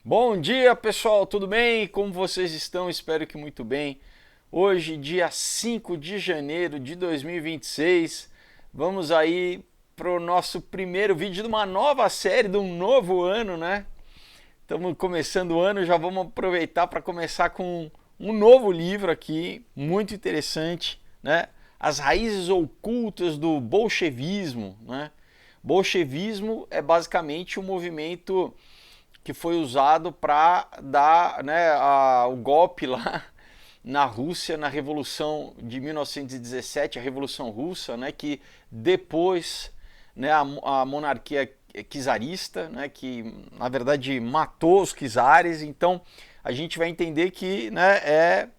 Bom dia, pessoal, tudo bem? Como vocês estão? Espero que muito bem. Hoje, dia 5 de janeiro de 2026, vamos aí para o nosso primeiro vídeo de uma nova série, de um novo ano, né? Estamos começando o ano, já vamos aproveitar para começar com um novo livro aqui, muito interessante, né? As raízes ocultas do bolchevismo, né? Bolchevismo é basicamente um movimento que foi usado para dar, né, o golpe lá na Rússia, na Revolução de 1917, a Revolução Russa, né, que depois, né, a monarquia czarista, né, que na verdade matou os czares. Então a gente vai entender que, né, é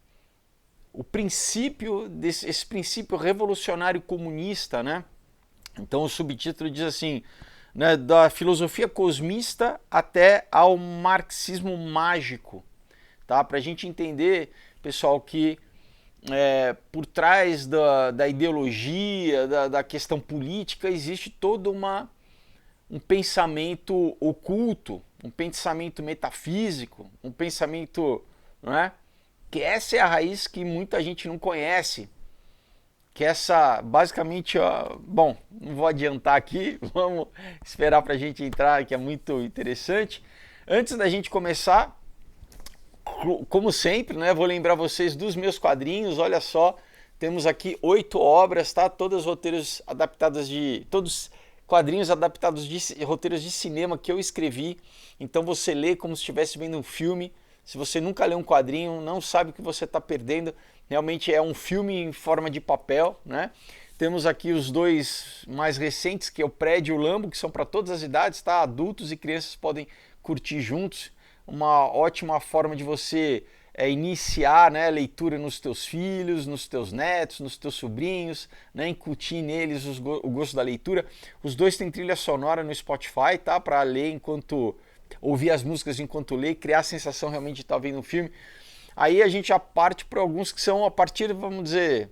o princípio esse princípio revolucionário comunista, né? Então o subtítulo diz assim, né, da filosofia cosmista até ao marxismo mágico, tá? Para a gente entender, pessoal, que por trás da ideologia, da questão política, existe todo um pensamento oculto, um pensamento metafísico, um pensamento, não é? Que essa é a raiz que muita gente não conhece, que essa, basicamente, ó, bom, não vou adiantar aqui, vamos esperar para a gente entrar, que é muito interessante. Antes da gente começar, como sempre, né, vou lembrar vocês dos meus quadrinhos. Olha só, temos aqui 8 obras, tá? Todos roteiros adaptados todos quadrinhos adaptados de roteiros de cinema que eu escrevi. Então você lê como se estivesse vendo um filme. Se você nunca leu um quadrinho, não sabe o que você está perdendo. Realmente é um filme em forma de papel, né? Temos aqui os dois mais recentes, que é o Prédio e o Lambo, que são para todas as idades, tá? Adultos e crianças podem curtir juntos. Uma ótima forma de você iniciar, né, a leitura nos teus filhos, nos teus netos, nos teus sobrinhos, né, incutir neles o gosto da leitura. Os dois têm trilha sonora no Spotify, tá? Para ler enquanto ouvir as músicas enquanto lê, criar a sensação realmente de estar vendo um filme. Aí a gente já parte para alguns que são a partir, vamos dizer,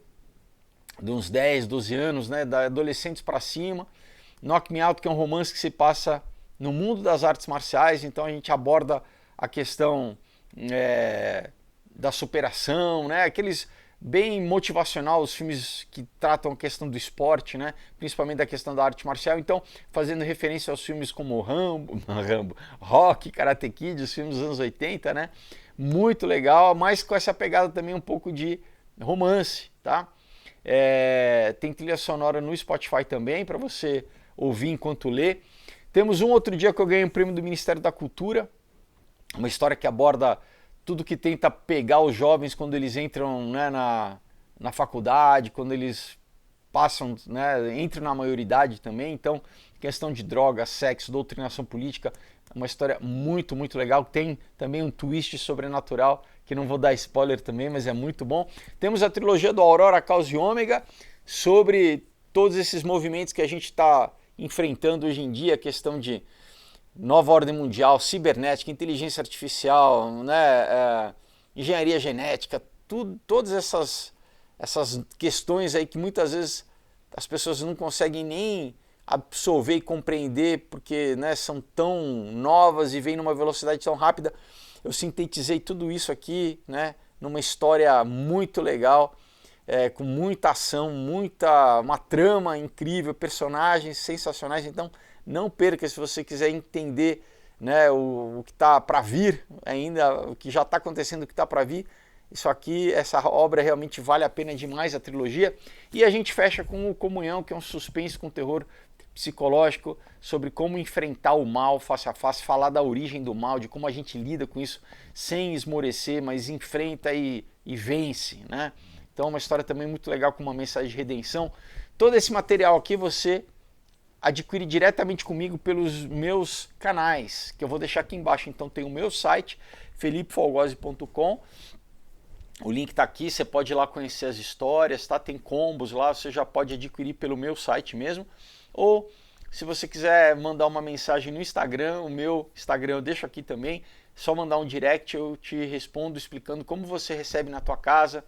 de uns 10, 12 anos, né, da adolescentes para cima. Knock Me Out, que é um romance que se passa no mundo das artes marciais, então a gente aborda a questão da superação, né, aqueles bem motivacional, os filmes que tratam a questão do esporte, né? Principalmente da questão da arte marcial. Então, fazendo referência aos filmes como Rambo, Rock, Karate Kid, os filmes dos anos 80, né? Muito legal, mas com essa pegada também um pouco de romance, tá? Tem trilha sonora no Spotify também para você ouvir enquanto lê. Temos um outro dia que eu ganhei um prêmio do Ministério da Cultura, uma história que aborda tudo que tenta pegar os jovens quando eles entram, né, na faculdade, quando eles passam, né, entram na maioridade também. Então, questão de droga, sexo, doutrinação política, uma história muito, muito legal. Tem também um twist sobrenatural, que não vou dar spoiler também, mas é muito bom. Temos a trilogia do Aurora, Caos e Ômega, sobre todos esses movimentos que a gente está enfrentando hoje em dia, a questão de nova ordem mundial, cibernética, inteligência artificial, né, engenharia genética, todas essas questões aí que muitas vezes as pessoas não conseguem nem absorver e compreender porque, né, são tão novas e vêm numa velocidade tão rápida. Eu sintetizei tudo isso aqui, né, numa história muito legal, com muita ação, uma trama incrível, personagens sensacionais. Então não perca se você quiser entender, né, o que está para vir ainda, o que já está acontecendo, o que está para vir. Isso aqui, essa obra realmente vale a pena demais, a trilogia. E a gente fecha com o Comunhão, que é um suspense com terror psicológico sobre como enfrentar o mal face a face, falar da origem do mal, de como a gente lida com isso sem esmorecer, mas enfrenta e vence, né? Então é uma história também muito legal, com uma mensagem de redenção. Todo esse material aqui você adquire diretamente comigo pelos meus canais, que eu vou deixar aqui embaixo. Então tem o meu site, felipefolgose.com. O link está aqui, você pode ir lá conhecer as histórias, tá? Tem combos lá, você já pode adquirir pelo meu site mesmo. Ou se você quiser mandar uma mensagem no Instagram, o meu Instagram eu deixo aqui também. Só mandar um direct, eu te respondo explicando como você recebe na tua casa,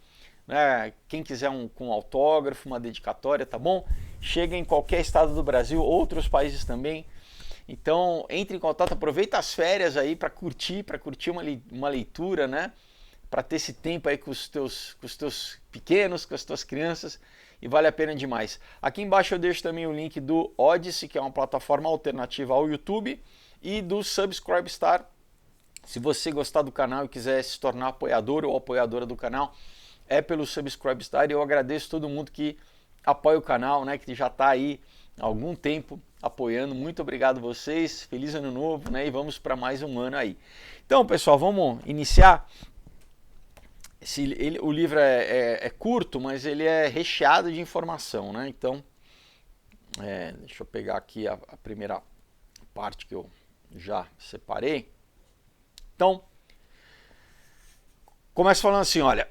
né? Quem quiser com autógrafo, uma dedicatória, tá bom? Chega em qualquer estado do Brasil, outros países também. Então, entre em contato, aproveita as férias aí para curtir uma leitura, né? Para ter esse tempo aí com os teus pequenos, com as tuas crianças, e vale a pena demais. Aqui embaixo eu deixo também o link do Odysee, que é uma plataforma alternativa ao YouTube, e do Subscribestar. Se você gostar do canal e quiser se tornar apoiador ou apoiadora do canal, é pelo Subscribestar. E eu agradeço todo mundo que apoia o canal, né? Que já está aí há algum tempo apoiando. Muito obrigado a vocês. Feliz ano novo, né? E vamos para mais um ano aí. Então, pessoal, vamos iniciar. O livro é curto, mas ele é recheado de informação, né? Então, deixa eu pegar aqui a primeira parte que eu já separei. Então, começa falando assim, olha,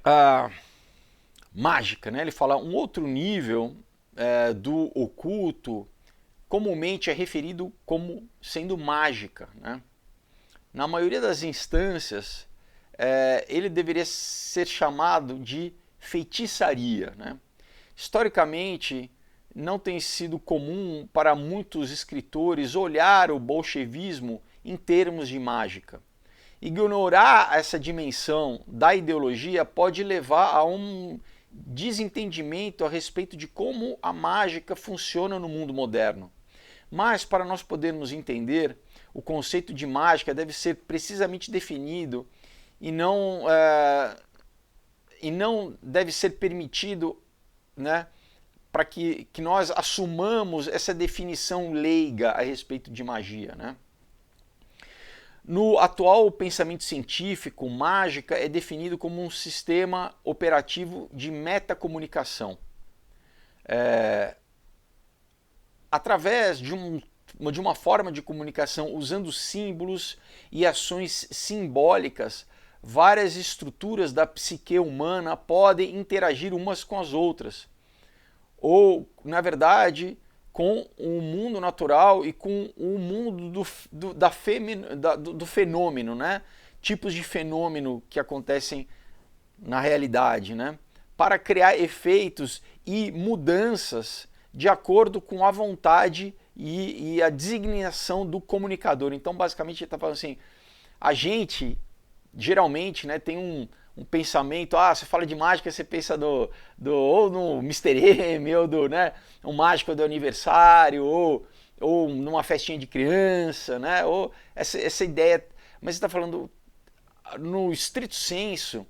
mágica, né? Ele fala um outro nível do oculto, comumente é referido como sendo mágica, né? Na maioria das instâncias, ele deveria ser chamado de feitiçaria, né? Historicamente, não tem sido comum para muitos escritores olhar o bolchevismo em termos de mágica. Ignorar essa dimensão da ideologia pode levar a um desentendimento a respeito de como a mágica funciona no mundo moderno. Mas, para nós podermos entender, o conceito de mágica deve ser precisamente definido e não deve ser permitido, né, para que nós assumamos essa definição leiga a respeito de magia, né? No atual pensamento científico, mágica é definido como um sistema operativo de metacomunicação. Através de uma forma de comunicação usando símbolos e ações simbólicas, várias estruturas da psique humana podem interagir umas com as outras. Ou, na verdade, com o mundo natural e com o mundo do fenômeno, né? Tipos de fenômeno que acontecem na realidade, né? Para criar efeitos e mudanças de acordo com a vontade e a designação do comunicador. Então, basicamente, ele está falando assim, a gente, geralmente, né, tem um pensamento, você fala de mágica, você pensa ou no Mr. M, ou né, um mágico do aniversário, ou numa festinha de criança, né, ou essa ideia. Mas você está falando, no estrito senso,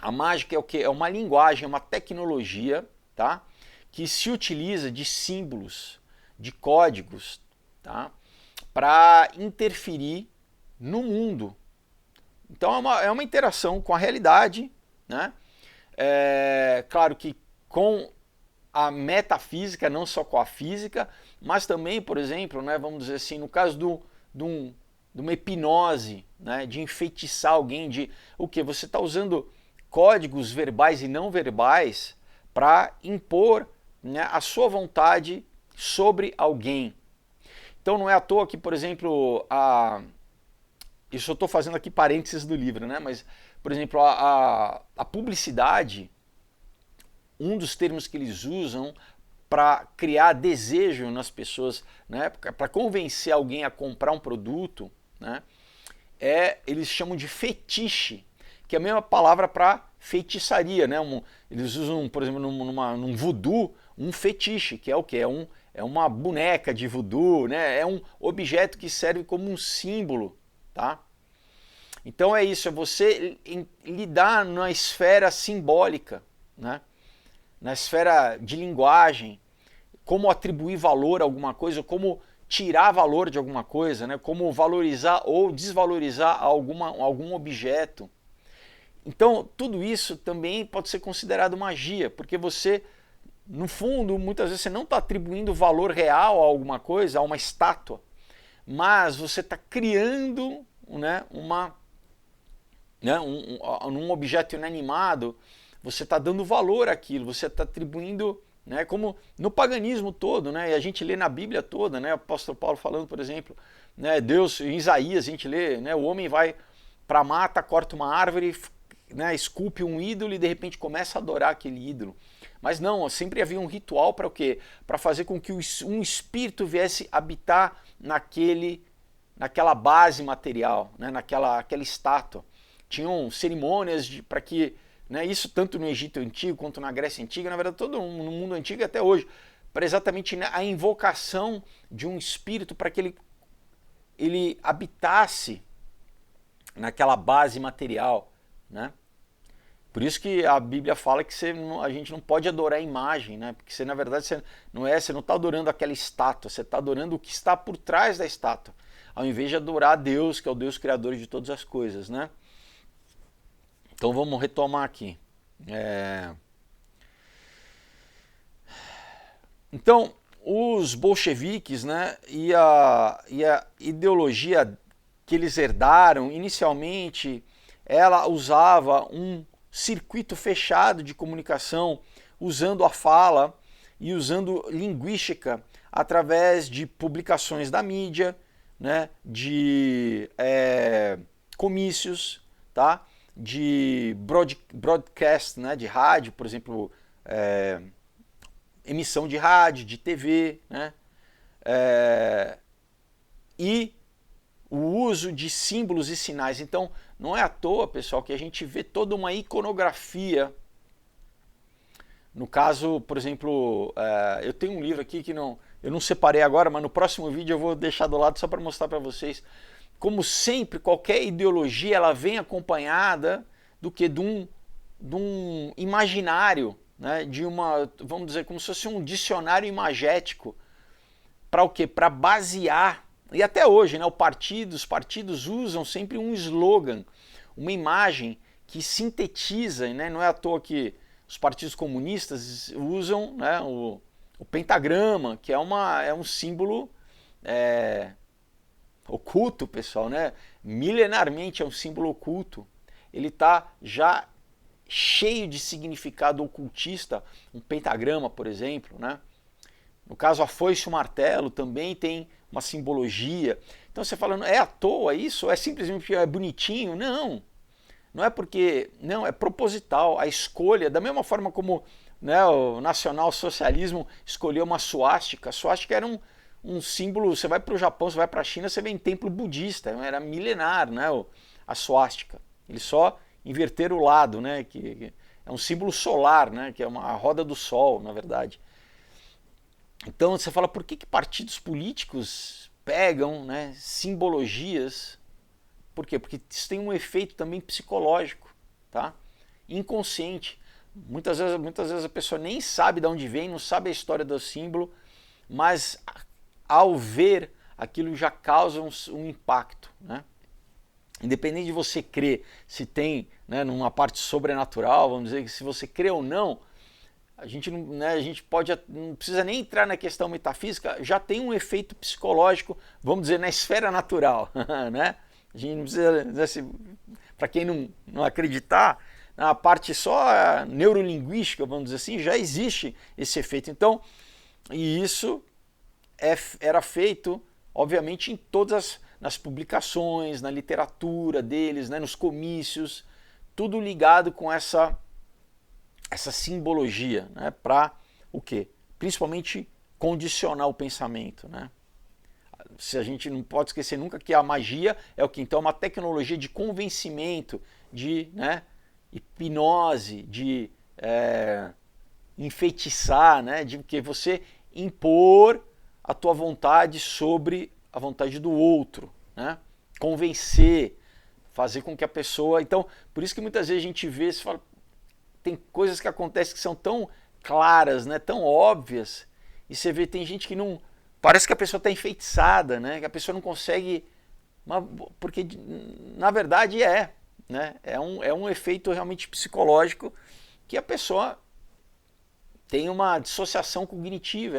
a mágica é o quê? É uma linguagem, é uma tecnologia, tá, que se utiliza de símbolos, de códigos, tá, para interferir no mundo. Então é uma interação com a realidade, né? Claro que com a metafísica, não só com a física, mas também, por exemplo, né, vamos dizer assim, no caso de uma hipnose, né, de enfeitiçar alguém, de o que? Você está usando códigos verbais e não verbais para impor, né, a sua vontade sobre alguém. Então não é à toa que, por exemplo, isso eu estou fazendo aqui parênteses do livro, né? Mas, por exemplo, a publicidade, um dos termos que eles usam para criar desejo nas pessoas, né? Para convencer alguém a comprar um produto, né? Eles chamam de fetiche, que é a mesma palavra para feitiçaria, né? Eles usam, por exemplo, num voodoo, um fetiche, que é o quê? É uma boneca de voodoo, né? É um objeto que serve como um símbolo. Tá? Então é isso, é você lidar na esfera simbólica, né? Na esfera de linguagem, como atribuir valor a alguma coisa, como tirar valor de alguma coisa, né? Como valorizar ou desvalorizar algum objeto. Então tudo isso também pode ser considerado magia, porque você, no fundo, muitas vezes você não está atribuindo valor real a alguma coisa, a uma estátua, mas você está criando, né, um objeto inanimado, você está dando valor àquilo, você está atribuindo, né, como no paganismo todo, né, e a gente lê na Bíblia toda, né, o apóstolo Paulo falando, por exemplo, né, Deus, em Isaías a gente lê, né, o homem vai para a mata, corta uma árvore, né, esculpe um ídolo e de repente começa a adorar aquele ídolo. Mas não, sempre havia um ritual para o quê? Para fazer com que um espírito viesse habitar naquela base material, né, aquela estátua. Tinham cerimônias para que, né, isso tanto no Egito Antigo quanto na Grécia Antiga, na verdade todo no mundo antigo até hoje, para exatamente, né, a invocação de um espírito para que ele habitasse naquela base material, né? Por isso que a Bíblia fala que a gente não pode adorar a imagem, né? Porque você, na verdade, você não está adorando aquela estátua, você está adorando o que está por trás da estátua, ao invés de adorar a Deus, que é o Deus criador de todas as coisas, né? Então vamos retomar aqui. Então, os bolcheviques, né, e a ideologia que eles herdaram, inicialmente, ela usava um circuito fechado de comunicação, usando a fala e usando linguística através de publicações da mídia, né, de comícios, tá, de broadcast, né, de rádio, por exemplo, emissão de rádio, de TV, né, e o uso de símbolos e sinais. Então, não é à toa, pessoal, que a gente vê toda uma iconografia. No caso, por exemplo, eu tenho um livro aqui que eu não separei agora, mas no próximo vídeo eu vou deixar do lado só para mostrar para vocês. Como sempre, qualquer ideologia ela vem acompanhada de um imaginário, né, vamos dizer, como se fosse um dicionário imagético. Para o quê? Para basear. E até hoje, né, os partidos usam sempre um slogan, uma imagem que sintetiza, né, não é à toa que os partidos comunistas usam, né, o pentagrama, que é um símbolo oculto, pessoal, né? Milenarmente é um símbolo oculto. Ele está já cheio de significado ocultista, um pentagrama, por exemplo, né? No caso, a foice e o martelo também tem uma simbologia. Então você fala, é à toa isso? É simplesmente porque é bonitinho? Não. Não é porque... Não, é proposital. A escolha, da mesma forma como, né, o nacional-socialismo escolheu uma suástica. A suástica era um símbolo... Você vai para o Japão, você vai para a China, você vê em templo budista. Era milenar, né, a suástica. Eles só inverteram o lado, né, que é um símbolo solar, né, que é a roda do sol, na verdade. Então você fala, por que partidos políticos pegam, né, simbologias? Por quê? Porque isso tem um efeito também psicológico, tá? Inconsciente. Muitas vezes a pessoa nem sabe de onde vem, não sabe a história do símbolo, mas ao ver aquilo já causa um impacto, né? Independente de você crer se tem, né, numa parte sobrenatural, vamos dizer que se você crê ou não, a gente não precisa nem entrar na questão metafísica, já tem um efeito psicológico, vamos dizer, na esfera natural, né? A gente não precisa, para quem não acreditar, na parte só neurolinguística, vamos dizer assim, já existe esse efeito. Então, e isso era feito, obviamente, em todas nas publicações, na literatura deles, né, nos comícios, tudo ligado com essa simbologia, né, para o quê? Principalmente condicionar o pensamento, né? Se a gente não pode esquecer nunca que a magia é o que? Então é uma tecnologia de convencimento, de, né, hipnose, de enfeitiçar, né, de que você impor a tua vontade sobre a vontade do outro, né? Convencer, fazer com que a pessoa... Então, por isso que muitas vezes a gente vê, se fala, tem coisas que acontecem que são tão claras, né, tão óbvias, e você vê, tem gente que não... Parece que a pessoa está enfeitiçada, né, que a pessoa não consegue... Porque, na verdade, né, é um efeito realmente psicológico que a pessoa tem uma dissociação cognitiva,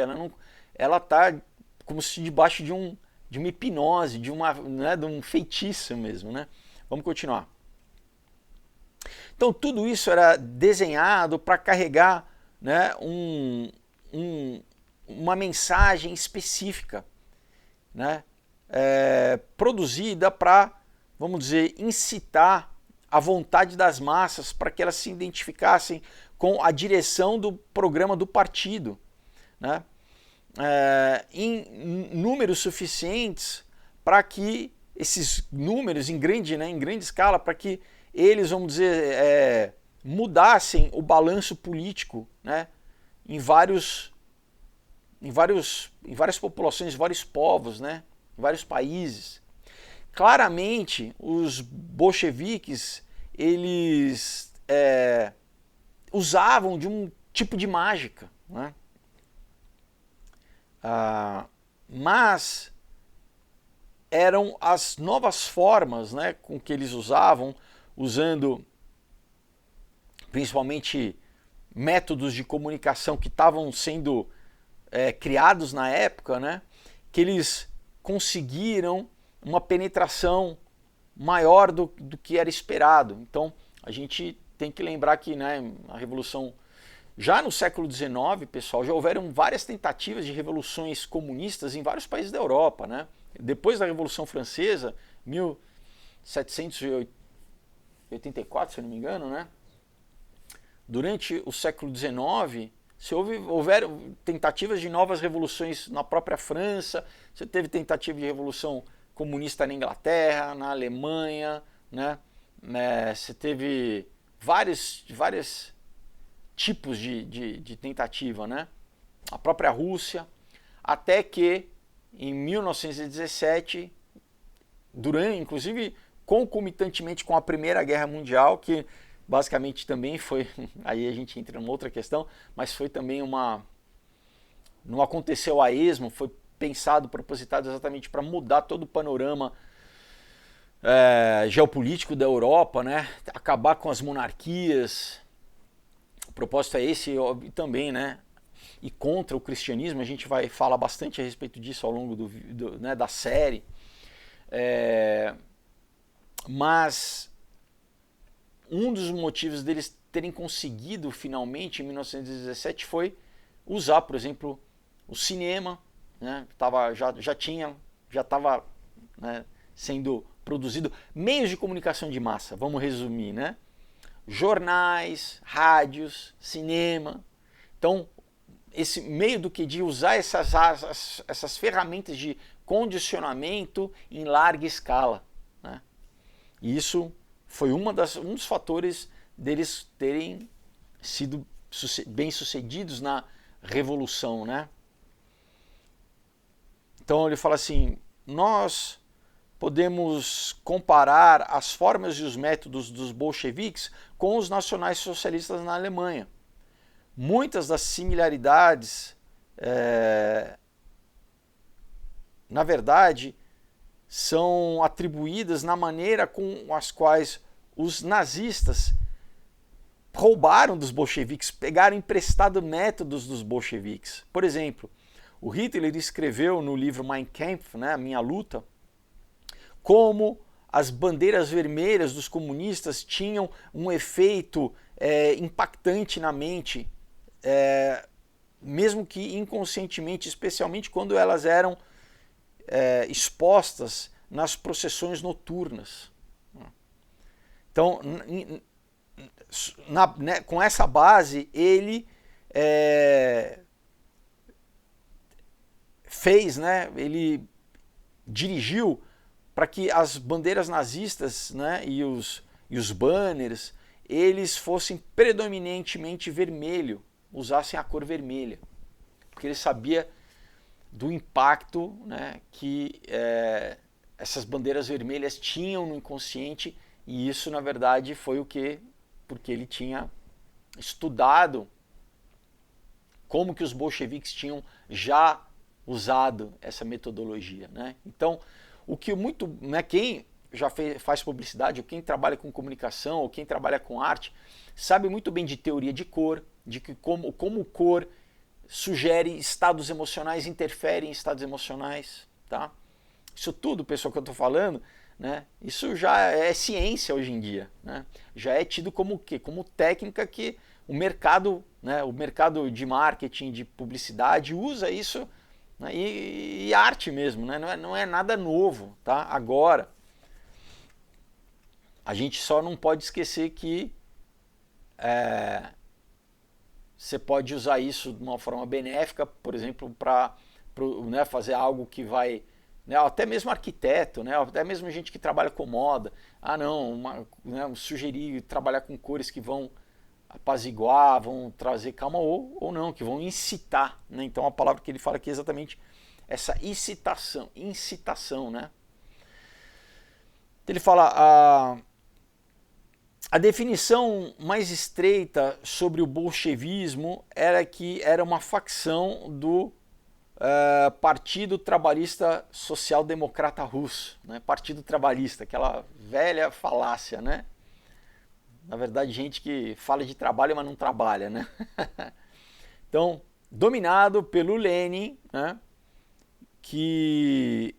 ela está como se debaixo de uma hipnose, de um feitiço mesmo, né? Vamos continuar. Então tudo isso era desenhado para carregar, né, uma mensagem específica, né, produzida para, vamos dizer, incitar a vontade das massas para que elas se identificassem com a direção do programa do partido, né? em números suficientes para que esses números em grande escala, para que eles, vamos dizer, mudassem o balanço político, né, em várias populações, vários povos, né, em vários países. Claramente, os bolcheviques, eles usavam de um tipo de mágica, né? Mas eram as novas formas, né, com que eles usavam, usando principalmente métodos de comunicação que estavam sendo criados na época, né, que eles conseguiram uma penetração maior do que era esperado. Então a gente tem que lembrar que, né, a Revolução, já no século XIX, pessoal, já houveram várias tentativas de revoluções comunistas em vários países da Europa, né? Depois da Revolução Francesa, 1784, se eu não me engano, né? Durante o século XIX, houveram tentativas de novas revoluções na própria França, você teve tentativa de revolução comunista na Inglaterra, na Alemanha, né? Você teve vários tipos de tentativa, né? A própria Rússia, até que em 1917, inclusive concomitantemente com a Primeira Guerra Mundial, que basicamente também foi, aí a gente entra numa outra questão, mas foi também não aconteceu a esmo, foi pensado, propositado exatamente para mudar todo o panorama geopolítico da Europa, né? Acabar com as monarquias. O propósito é esse também, né? E contra o cristianismo, a gente vai falar bastante a respeito disso ao longo né, da série. Mas um dos motivos deles terem conseguido finalmente em 1917 foi usar, por exemplo, o cinema, né? Já estava, né, sendo produzido meios de comunicação de massa, vamos resumir, né? Jornais, rádios, cinema. Então, esse meio do que de usar essas ferramentas de condicionamento em larga escala, né? E isso foi um dos fatores deles terem sido bem-sucedidos na Revolução, né? Então ele fala assim, nós podemos comparar as formas e os métodos dos bolcheviques com os nacionais socialistas na Alemanha. Muitas das similaridades, na verdade, são atribuídas na maneira com as quais os nazistas roubaram dos bolcheviques, pegaram emprestado métodos dos bolcheviques. Por exemplo, o Hitler escreveu no livro Mein Kampf, né, A Minha Luta, como as bandeiras vermelhas dos comunistas tinham um efeito impactante na mente, mesmo que inconscientemente, especialmente quando elas eram expostas nas procissões noturnas. Então, com essa base, ele ele dirigiu para que as bandeiras nazistas, né, e os banners, eles fossem predominantemente vermelho, usassem a cor vermelha, porque ele sabia do impacto, né, que essas bandeiras vermelhas tinham no inconsciente, e isso na verdade foi porque ele tinha estudado como que os bolcheviques tinham já usado essa metodologia, né? Então, quem já faz publicidade, ou quem trabalha com comunicação, ou quem trabalha com arte, sabe muito bem de teoria de cor, de que como cor sugere estados emocionais, interfere em estados emocionais, tá? Isso tudo, pessoal, que eu estou falando, né? Isso já é ciência hoje em dia, né? Já é tido como o quê? Como técnica que o mercado, né? O mercado de marketing, de publicidade usa isso, né? E arte mesmo, né? Não é nada novo, tá? Agora, a gente só não pode esquecer que você pode usar isso de uma forma benéfica, por exemplo, para né, fazer algo que vai, né, até mesmo arquiteto, né, até mesmo gente que trabalha com moda, não, né, sugerir trabalhar com cores que vão apaziguar, vão trazer calma ou não, que vão incitar, né? Então a palavra que ele fala aqui é exatamente essa incitação, né? Ele fala a definição mais estreita sobre o bolchevismo era que era uma facção do Partido Trabalhista Social Democrata Russo, né? Partido Trabalhista, aquela velha falácia, né? Na verdade, gente que fala de trabalho, mas não trabalha, né? Então, dominado pelo Lenin, né? Que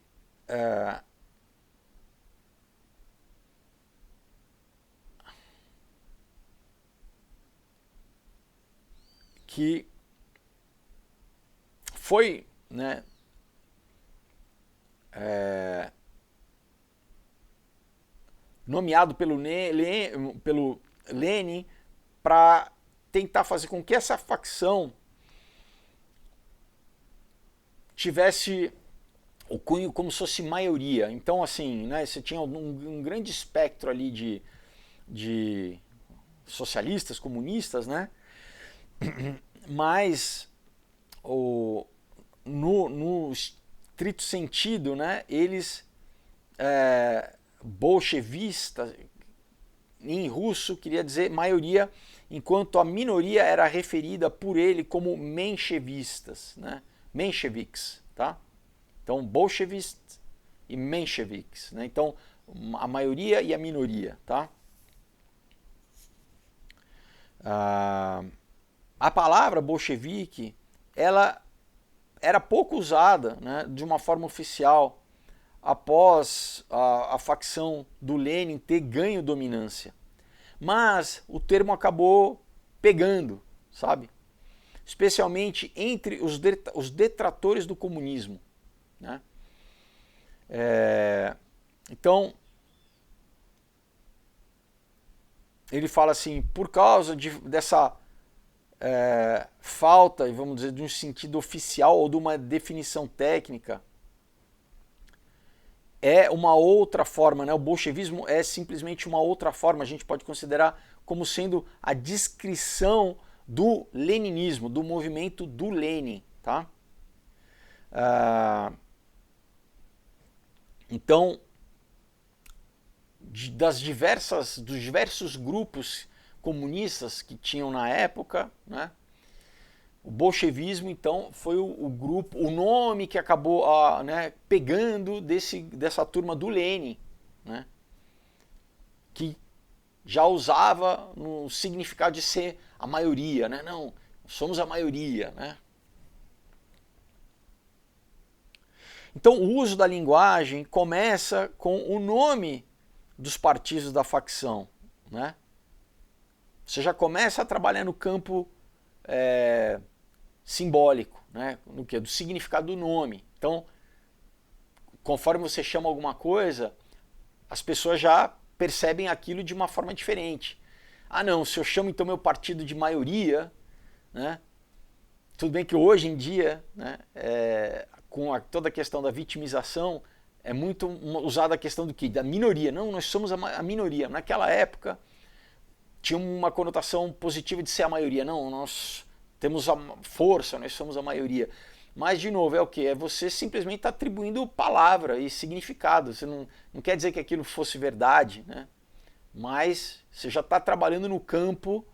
foi, né, nomeado pelo Lenin para tentar fazer com que essa facção tivesse o cunho como se fosse maioria. Então, assim, né, você tinha um grande espectro ali de socialistas, comunistas, né? Mas no estrito sentido, né, eles bolchevistas em russo queria dizer maioria, enquanto a minoria era referida por ele como menchevistas, né? Mencheviques, tá? Então bolchevistas e mencheviques, né? Então a maioria e a minoria, tá? A palavra bolchevique, ela era pouco usada, né, de uma forma oficial após a facção do Lenin ter ganho dominância. Mas o termo acabou pegando, sabe? Especialmente entre os detratores do comunismo, né? Então, ele fala assim, por causa dessa falta, vamos dizer, de um sentido oficial ou de uma definição técnica, é uma outra forma, né? O bolchevismo é simplesmente uma outra forma, a gente pode considerar como sendo a descrição do leninismo, do movimento do Lenin, tá? Então, dos diversos grupos comunistas que tinham na época, né? O bolchevismo, então, foi o grupo, o nome que acabou né, pegando dessa turma do Lenin, né, que já usava no significado de ser a maioria, né? Não, somos a maioria, né? Então, o uso da linguagem começa com o nome dos partidos da facção, né? Você já começa a trabalhar no campo simbólico, né? No que? Do significado do nome. Então, conforme você chama alguma coisa, as pessoas já percebem aquilo de uma forma diferente. Não, se eu chamo então meu partido de maioria, né? Tudo bem que hoje em dia, né, com toda a questão da vitimização, é muito usada a questão do quê? Da minoria. Não, nós somos a minoria. Naquela época, tinha uma conotação positiva de ser a maioria. Não, nós temos a força, nós somos a maioria. Mas, de novo, é o quê? É você simplesmente estar atribuindo palavra e significado. Você não quer dizer que aquilo fosse verdade, né? Mas você já está trabalhando no campo,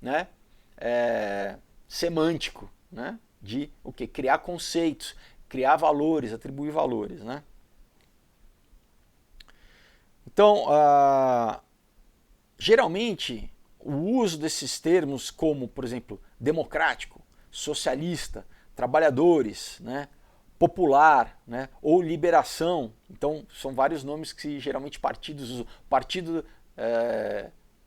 né, semântico, né? De o quê? Criar conceitos, criar valores, atribuir valores, né? Então, geralmente, o uso desses termos como, por exemplo, democrático, socialista, trabalhadores, né, popular, né, ou liberação, então são vários nomes que geralmente partidos usam. Partido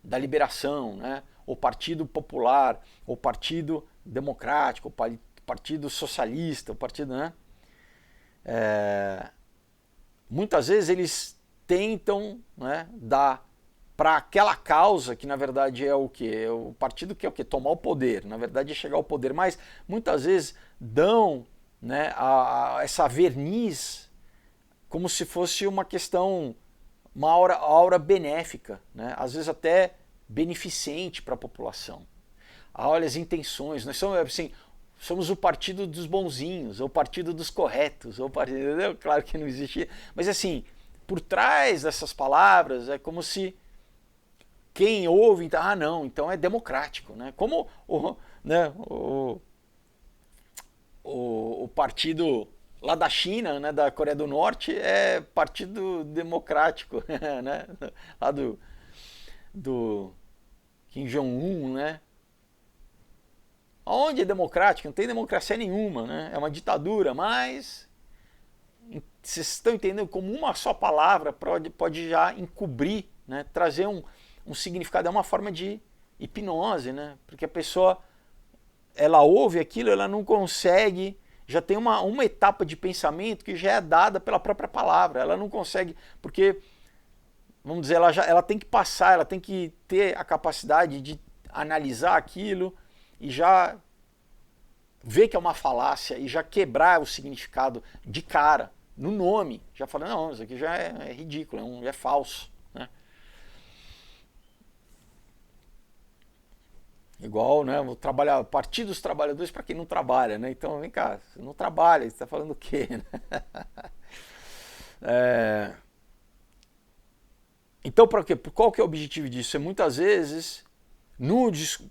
da liberação, né, ou partido popular, ou partido democrático, ou partido socialista, o partido, né? Muitas vezes eles tentam, né, dar para aquela causa que na verdade é o que? É o partido que é o que? Tomar o poder, na verdade é chegar ao poder, mas muitas vezes dão né, essa verniz como se fosse uma questão, uma aura benéfica, né, às vezes até beneficente para a população. Olha as intenções, nós somos assim, somos o partido dos bonzinhos, ou o partido dos corretos, ou o partido, entendeu? Claro que não existia, mas assim, por trás dessas palavras é como se quem ouve, então, não, então é democrático, né? Como o partido lá da China, né, da Coreia do Norte, é partido democrático, né? Lá do Kim Jong-un, né? Onde é democrático? Não tem democracia nenhuma, né? É uma ditadura, mas vocês estão entendendo como uma só palavra pode já encobrir, né? Trazer um significado, é uma forma de hipnose, né? Porque a pessoa, ela ouve aquilo, ela não consegue, já tem uma etapa de pensamento que já é dada pela própria palavra, ela não consegue, porque, vamos dizer, ela tem que passar, ela tem que ter a capacidade de analisar aquilo e já ver que é uma falácia e já quebrar o significado de cara, no nome, já falando, não, isso aqui já é ridículo, é falso, né? Igual, né, vou trabalhar, Partido dos Trabalhadores para quem não trabalha, né? Então, vem cá, você não trabalha, você está falando o quê, né? Então, para quê? Qual que é o objetivo disso? É muitas vezes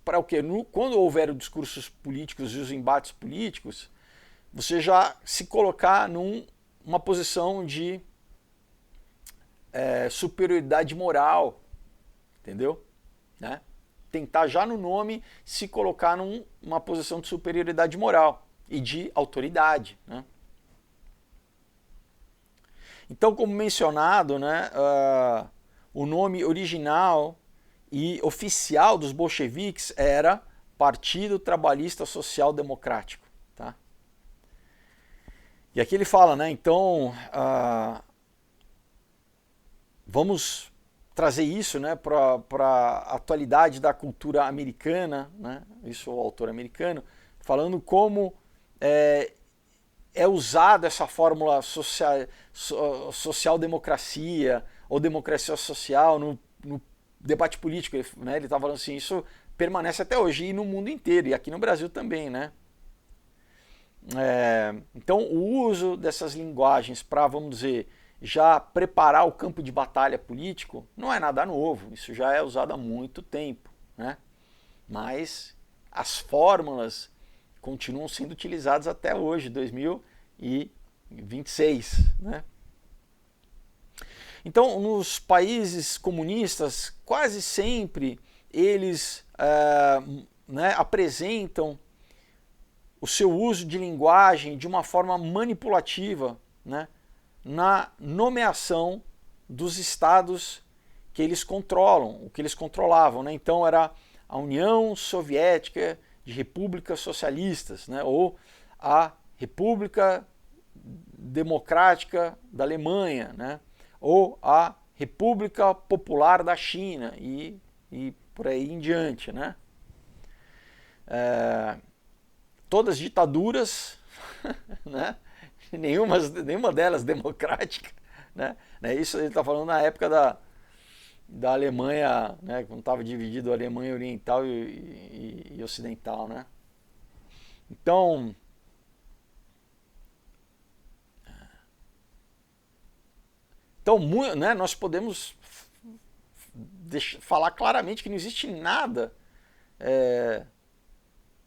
para o quê? Quando houver os discursos políticos e os embates políticos, você já se colocar numa posição de superioridade moral, entendeu? Né? Tentar já no nome se colocar numa posição de superioridade moral e de autoridade, né? Então, como mencionado, né, o nome original e oficial dos bolcheviques era Partido Trabalhista Social Democrático. Tá? E aqui ele fala, né, então, vamos trazer isso, né, para a atualidade da cultura americana, né, isso é o autor americano, falando como é usada essa fórmula social-democracia ou democracia social no debate político, né? Ele estava falando assim, isso permanece até hoje e no mundo inteiro, e aqui no Brasil também, né? Então, o uso dessas linguagens para, vamos dizer, já preparar o campo de batalha político não é nada novo, isso já é usado há muito tempo, né? Mas as fórmulas continuam sendo utilizadas até hoje, 2026, né? Então, nos países comunistas, quase sempre eles né, apresentam o seu uso de linguagem de uma forma manipulativa, né, na nomeação dos estados que eles controlam, o que eles controlavam, né? Então era a União Soviética de Repúblicas Socialistas, né, ou a República Democrática da Alemanha, né, ou a República Popular da China e por aí em diante, né? Todas ditaduras, né? Nenhuma delas democrática, né? Isso ele está falando na época da Alemanha, né? Quando estava dividido a Alemanha Oriental e Ocidental, né? Então, né, nós podemos falar claramente que não existe nada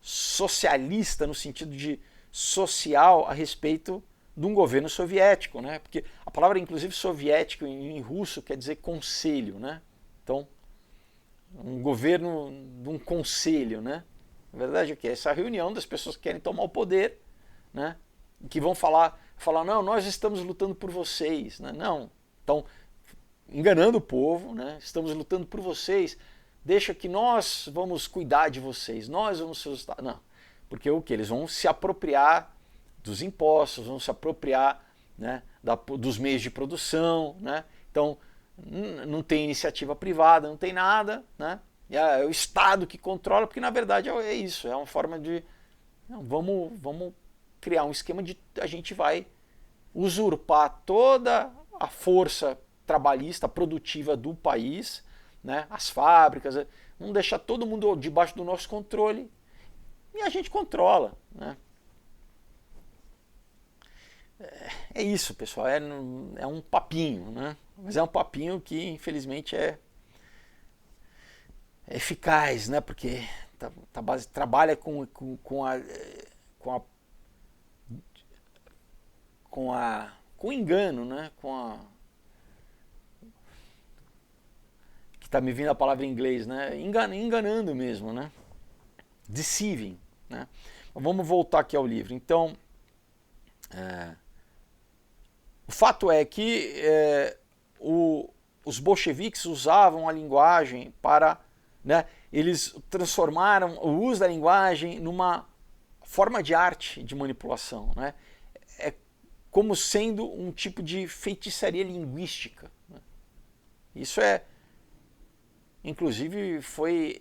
socialista no sentido de social a respeito de um governo soviético, né? Porque a palavra, inclusive, soviético em russo quer dizer conselho, né? Então, um governo de um conselho, né? Na verdade, o que é essa reunião das pessoas que querem tomar o poder, né? Que vão falar, não, nós estamos lutando por vocês, né? Não, então enganando o povo, né? Estamos lutando por vocês. Deixa que nós vamos cuidar de vocês, nós vamos ser os... Não, porque o que? Eles vão se apropriar dos impostos, vão se apropriar, né, dos meios de produção, né? Então não tem iniciativa privada, não tem nada, né? É o Estado que controla, porque na verdade é isso, é uma forma de... Não, vamos criar um esquema de a gente vai usurpar toda a força trabalhista produtiva do país, né, as fábricas, vamos deixar todo mundo debaixo do nosso controle e a gente controla, né? É isso, pessoal, é um papinho, né? Mas é um papinho que infelizmente é eficaz, né? Porque trabalha com o engano, né? Que está me vindo a palavra em inglês, né? Enganando mesmo, né? Deceiving, né? Vamos voltar aqui ao livro. Então, o fato é que os bolcheviques usavam a linguagem para, né, eles transformaram o uso da linguagem numa forma de arte de manipulação, né? É como sendo um tipo de feitiçaria linguística, né? Isso inclusive foi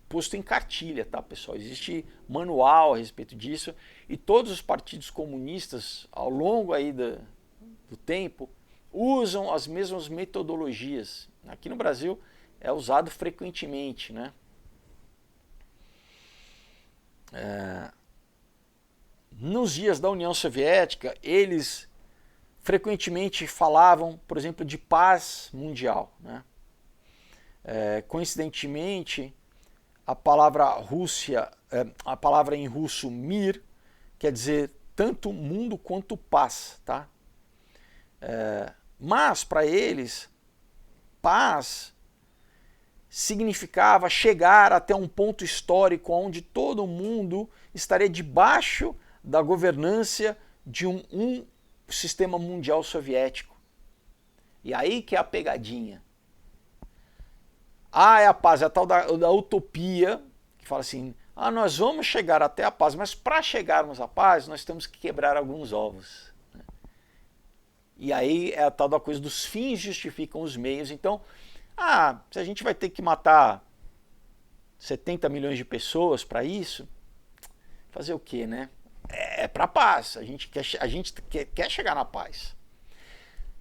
posto em cartilha, tá, pessoal? Existe manual a respeito disso e todos os partidos comunistas ao longo aí do tempo usam as mesmas metodologias. Aqui no Brasil é usado frequentemente, né? Nos dias da União Soviética, eles frequentemente falavam, por exemplo, de paz mundial, né? Coincidentemente, a palavra Rússia, a palavra em russo mir, quer dizer tanto mundo quanto paz, tá? Mas para eles, paz significava chegar até um ponto histórico onde todo mundo estaria debaixo da governância de um sistema mundial soviético. E aí que é a pegadinha. É a paz, é a tal da utopia, que fala assim, nós vamos chegar até a paz, mas para chegarmos à paz, nós temos que quebrar alguns ovos. E aí é a tal da coisa dos fins justificam os meios. Então, se a gente vai ter que matar 70 milhões de pessoas para isso, fazer o quê, né? É para a paz, a gente quer chegar na paz.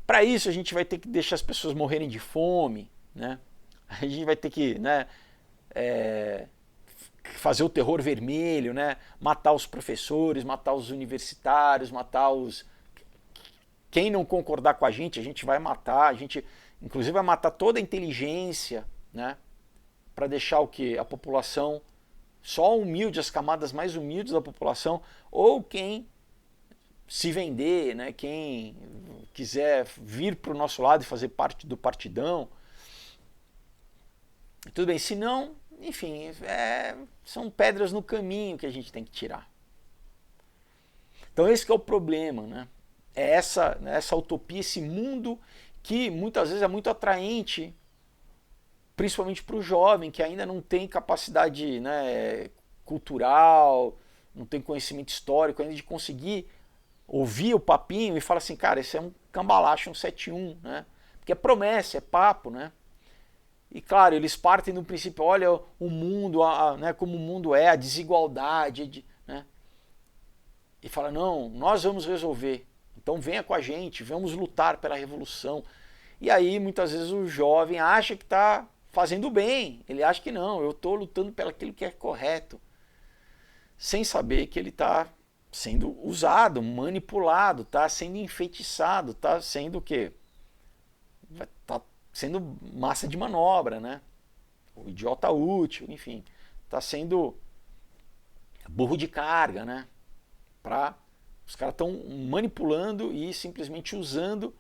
Para isso, a gente vai ter que deixar as pessoas morrerem de fome, né? A gente vai ter que, né, fazer o terror vermelho, né? Matar os professores, matar os universitários, matar quem não concordar com a gente vai matar, a gente inclusive vai matar toda a inteligência, né? Para deixar o que? A população só humilde, as camadas mais humildes da população, ou quem se vender, né? Quem quiser vir para o nosso lado e fazer parte do partidão. Tudo bem, se não, enfim, são pedras no caminho que a gente tem que tirar. Então esse que é o problema, né? É essa utopia, esse mundo que muitas vezes é muito atraente, principalmente para o jovem, que ainda não tem capacidade, né, cultural, não tem conhecimento histórico ainda de conseguir ouvir o papinho e falar assim, cara, esse é um cambalacho, um 7-1, né? Porque é promessa, é papo, né? E claro, eles partem do princípio, olha o mundo, né, como o mundo é, a desigualdade, né? E fala, não, nós vamos resolver. Então venha com a gente, vamos lutar pela revolução. E aí muitas vezes o jovem acha que está fazendo bem, ele acha que não, eu estou lutando pelo aquilo que é correto, sem saber que ele está sendo usado, manipulado, está sendo enfeitiçado, está sendo o quê? Está sendo massa de manobra, né? O idiota útil, enfim, está sendo burro de carga, né? Os caras estão manipulando e simplesmente usando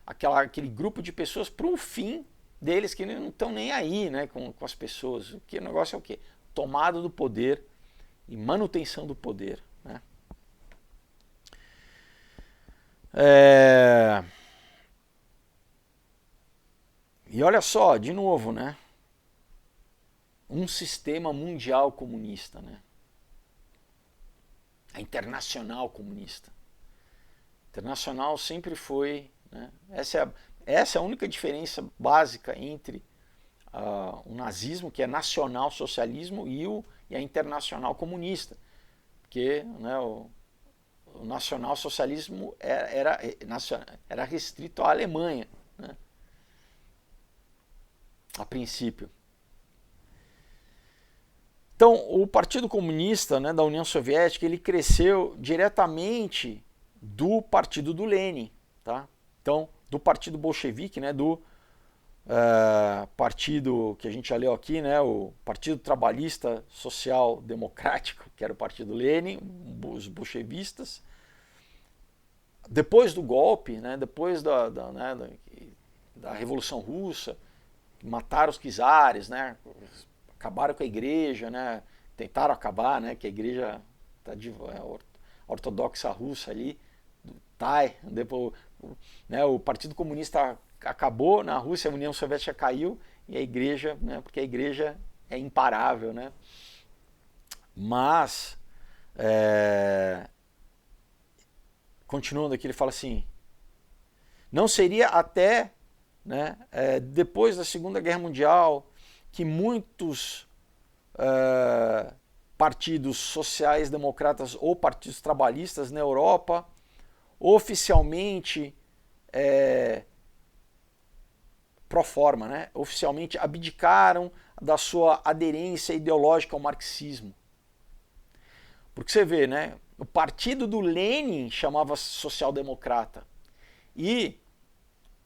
aquele grupo de pessoas para um fim deles que não estão nem aí, né, com as pessoas. O negócio é o quê? Tomada do poder e manutenção do poder, né? E olha só, de novo, né? Um sistema mundial comunista, né? A Internacional Comunista. A Internacional sempre foi, né? Essa é a única diferença básica entre o nazismo, que é nacional-socialismo, e a Internacional Comunista. Porque, né, o nacionalsocialismo era restrito à Alemanha, né? A princípio. Então, o Partido Comunista, né, da União Soviética, ele cresceu diretamente do Partido do Lenin, tá? Então, do Partido Bolchevique, né, do partido que a gente já leu aqui, né, o Partido Trabalhista Social Democrático, que era o Partido Lenin, os bolchevistas. Depois do golpe, né, depois da Revolução Russa, mataram os czares, né, acabaram com a igreja, né, tentaram acabar, né, que a igreja ortodoxa russa ali, depois, né, o Partido Comunista acabou na Rússia, a União Soviética caiu e a igreja, né, porque a igreja é imparável, né? Mas continuando aqui, ele fala assim: não seria até, né, depois da Segunda Guerra Mundial que muitos partidos sociais democratas ou partidos trabalhistas na Europa oficialmente pro forma, né, oficialmente abdicaram da sua aderência ideológica ao marxismo. Porque você vê, né, o partido do Lenin chamava social-democrata. E,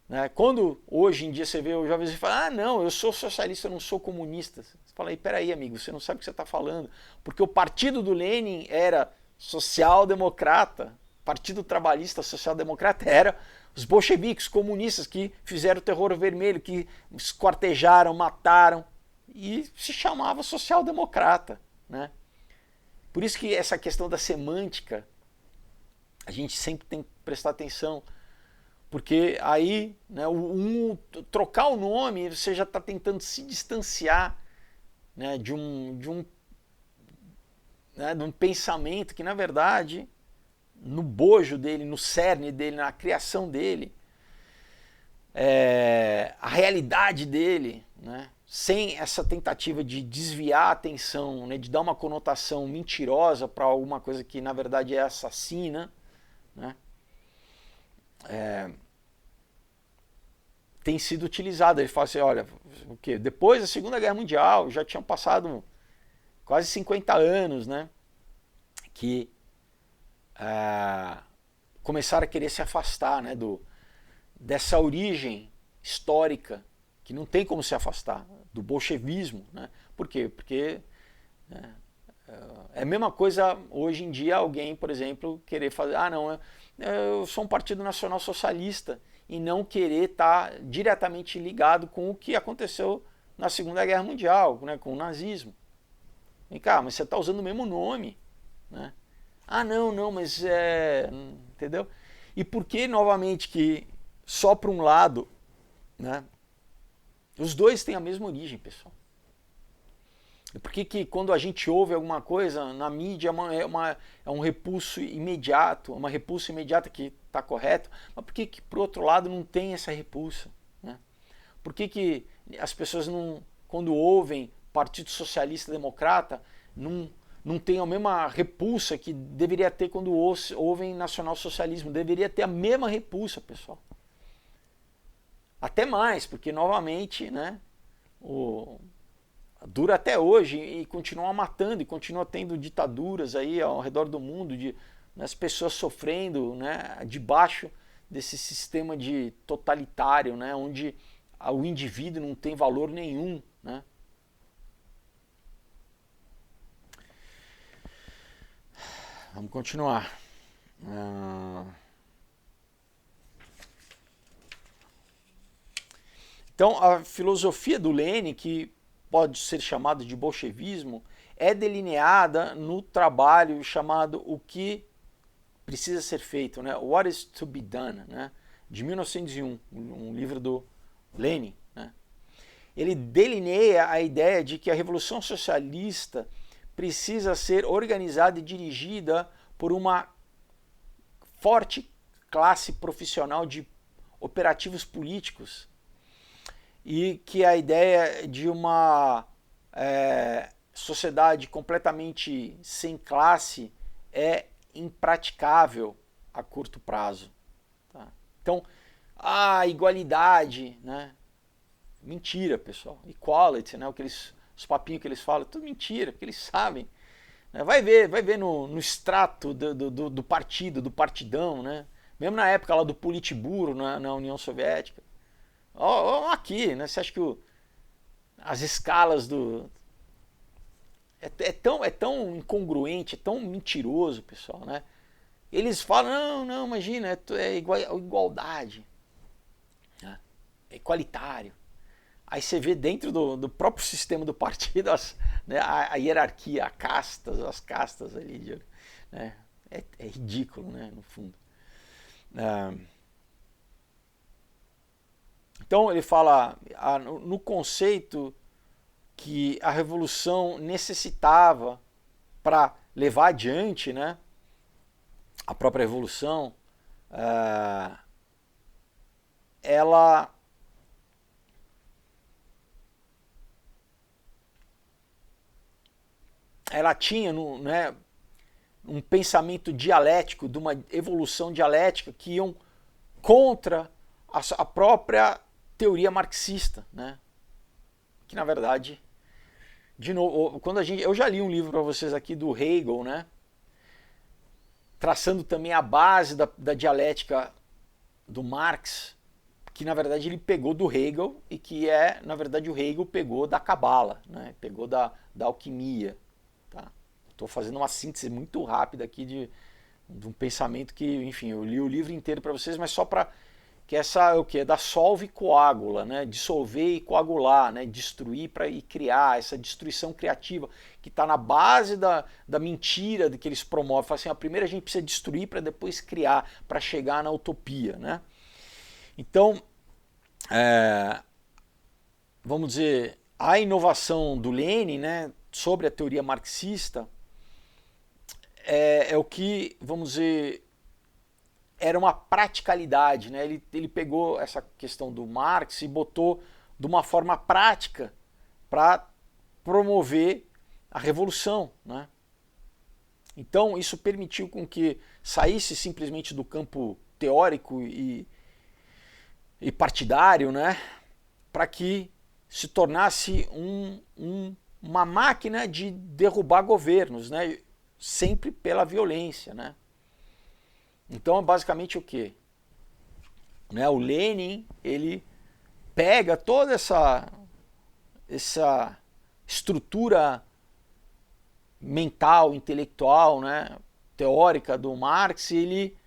né, quando hoje em dia você vê os jovens e fala: ah, não, eu sou socialista, eu não sou comunista. Você fala: peraí, amigo, você não sabe o que você está falando. Porque o partido do Lenin era social-democrata, Partido Trabalhista Social-Democrata era os bolcheviques, comunistas, que fizeram o terror vermelho, que esquartejaram, mataram, e se chamava social-democrata, né? Por isso que essa questão da semântica, a gente sempre tem que prestar atenção, porque aí, né, trocar o nome, você já está tentando se distanciar, né, de um pensamento que, na verdade, no bojo dele, no cerne dele, na criação dele, a realidade dele, né, sem essa tentativa de desviar a atenção, né, de dar uma conotação mentirosa para alguma coisa que na verdade é assassina, né, tem sido utilizado. Ele fala assim: olha, o quê? Depois da Segunda Guerra Mundial, já tinham passado quase 50 anos, né, que começaram a querer se afastar, né, dessa origem histórica que não tem como se afastar, do bolchevismo, né? Por quê? Porque é a mesma coisa hoje em dia alguém, por exemplo, querer fazer: ah, não, eu sou um partido nacional socialista, e não querer estar diretamente ligado com o que aconteceu na Segunda Guerra Mundial, né, com o nazismo. Vem cá, mas você está usando o mesmo nome, né? Ah, não, mas entendeu? E por que, novamente, que só para um lado, né? Os dois têm a mesma origem, pessoal. E por que quando a gente ouve alguma coisa na mídia é um repulso imediato, uma repulsa imediata que está correto, mas por que por outro lado não tem essa repulsa, né? Por que as pessoas não, quando ouvem Partido Socialista Democrata, não tem a mesma repulsa que deveria ter quando ouvem nacionalsocialismo? Deveria ter a mesma repulsa, pessoal. Até mais, porque novamente, né, dura até hoje e continua matando, e continua tendo ditaduras aí ao redor do mundo, as pessoas sofrendo, né, debaixo desse sistema de totalitário, né, onde o indivíduo não tem valor nenhum, né? Vamos continuar. Então, a filosofia do Lenin, que pode ser chamada de bolchevismo, é delineada no trabalho chamado O que precisa ser feito, né? What is to be done, né? De 1901, um livro do Lenin, né? Ele delineia a ideia de que a revolução socialista precisa ser organizada e dirigida por uma forte classe profissional de operativos políticos, e que a ideia de uma sociedade completamente sem classe é impraticável a curto prazo. Tá? Então, a igualdade, né? Mentira, pessoal. Equality, né? Os papinhos que eles falam, tudo mentira, porque eles sabem. Né? Vai ver no extrato do partido, do partidão, né? Mesmo na época lá do Politburo, na União Soviética. Ó, aqui, né? Você acha que as escalas do... É tão incongruente, é tão mentiroso, pessoal, né? Eles falam, não, imagina, é igualdade, né? É igualitário. Aí você vê dentro do próprio sistema do partido né, a hierarquia, as castas ali, né? É ridículo, né, no fundo. Então ele fala no conceito que a revolução necessitava para levar adiante, né, a própria revolução, ela tinha né, um pensamento dialético, de uma evolução dialética que iam contra a própria teoria marxista, né? Que na verdade, de novo, eu já li um livro para vocês aqui do Hegel, né? Traçando também a base da dialética do Marx, que na verdade ele pegou do Hegel e que na verdade o Hegel pegou da Cabala, né? Pegou da alquimia. Tá? Estou fazendo uma síntese muito rápida aqui de um pensamento que, enfim, eu li o livro inteiro para vocês, mas só para que essa o que é da solve e coágula, né? Dissolver e coagular, né? Destruir e criar, essa destruição criativa que está na base da mentira que eles promovem. Fala assim, primeiro a gente precisa destruir para depois criar, para chegar na utopia, né? Então, vamos dizer, a inovação do Lenin, né, sobre a teoria marxista é o que, vamos dizer, era uma praticalidade, né? Ele pegou essa questão do Marx e botou de uma forma prática para promover a revolução, né? Então isso permitiu com que saísse simplesmente do campo teórico e partidário, né? Para que se tornasse uma máquina de derrubar governos, né? Sempre pela violência, né? Então é basicamente o quê? Né, o Lenin, ele pega toda essa estrutura mental, intelectual, né, teórica do Marx, e ele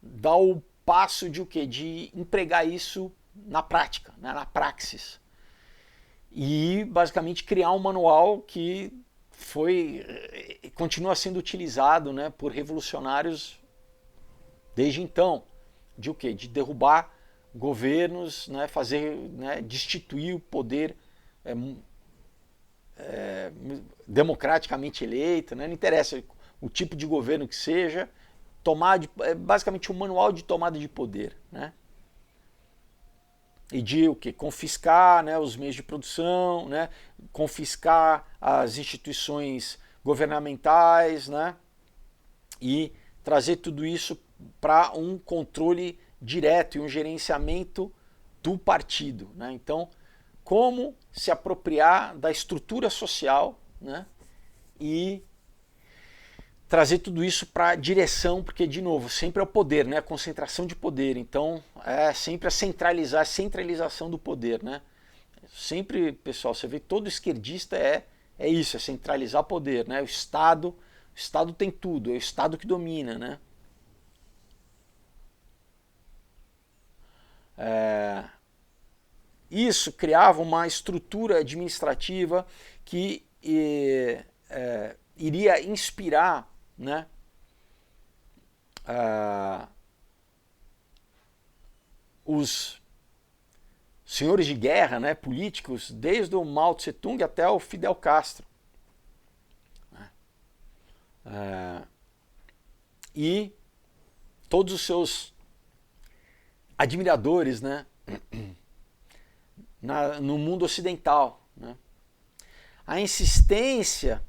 dá o passo de o quê? De empregar isso na prática, né, na praxis. E basicamente criar um manual que continua sendo utilizado, né, por revolucionários desde então, de o quê? De derrubar governos, né, destituir o poder democraticamente eleito, né, não interessa o tipo de governo que seja, basicamente um manual de tomada de poder, né? E de o quê? Confiscar, né, os meios de produção, né, confiscar as instituições governamentais, né, e trazer tudo isso para um controle direto e um gerenciamento do partido, né? Então, como se apropriar da estrutura social, né? E trazer tudo isso para a direção, porque, de novo, sempre é o poder, né? A concentração de poder. Então, é sempre a centralização do poder, né? Sempre, pessoal, você vê todo esquerdista é isso, é centralizar poder, né? O Estado tem tudo, é o Estado que domina, né? Isso criava uma estrutura administrativa que iria inspirar, né, os senhores de guerra, né, políticos, desde o Mao Tse Tung até o Fidel Castro. E todos os seus admiradores, né, no mundo ocidental, né? A insistência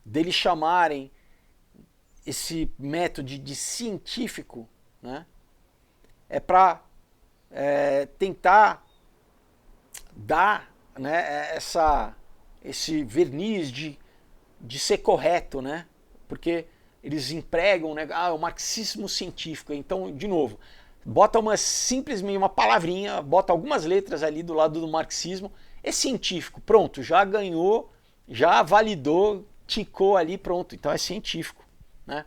deles chamarem esse método de científico, né, é para tentar dar, né, esse verniz de ser correto, né? Porque eles empregam, né, o marxismo científico. Então, de novo, bota simplesmente uma palavrinha, bota algumas letras ali do lado do marxismo, é científico, pronto, já ganhou, já validou, ticou ali, pronto, então é científico, né?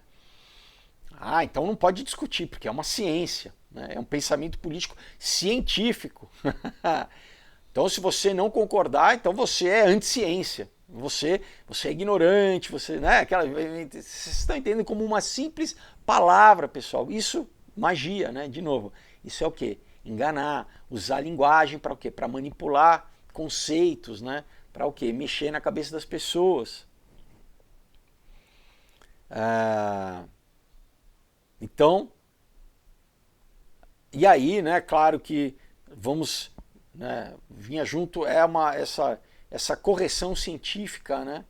Ah, então não pode discutir, porque é uma ciência, né? É um pensamento político científico. Então, se você não concordar, então você é anti-ciência. Você é ignorante, você, né, vocês estão entendendo como uma simples palavra, pessoal. Isso, magia, né? De novo, isso é o quê? Enganar, usar a linguagem para o quê? Para manipular conceitos, né? Para o quê? Mexer na cabeça das pessoas. Então, e aí, né, claro que vamos, né, vinha junto essa correção científica, né,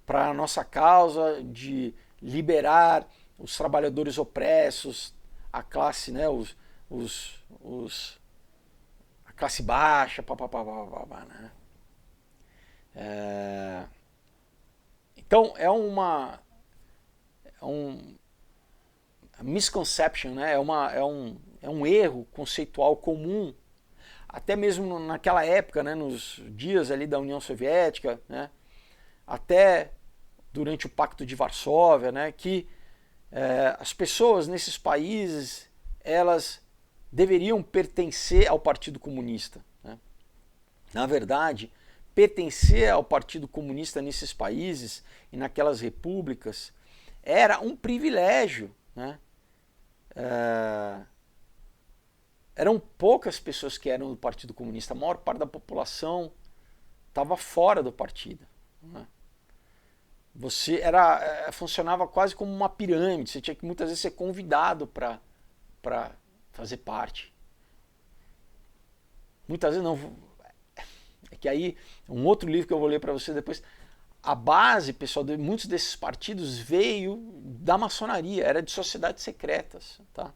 para a nossa causa de liberar os trabalhadores opressos, a classe, né, a classe baixa, né? Então é uma misconception, né? É um erro conceitual comum, até mesmo naquela época, né, nos dias ali da União Soviética, né, até durante o Pacto de Varsóvia, né, que as pessoas nesses países, elas deveriam pertencer ao Partido Comunista, né? Na verdade, pertencer ao Partido Comunista nesses países e naquelas repúblicas era um privilégio, né? Eram poucas pessoas que eram do Partido Comunista, a maior parte da população estava fora do partido, né? Você funcionava quase como uma pirâmide, você tinha que muitas vezes ser convidado para fazer parte. Muitas vezes não. É que aí, um outro livro que eu vou ler para você depois, a base, pessoal, de muitos desses partidos veio da maçonaria, era de sociedades secretas, tá?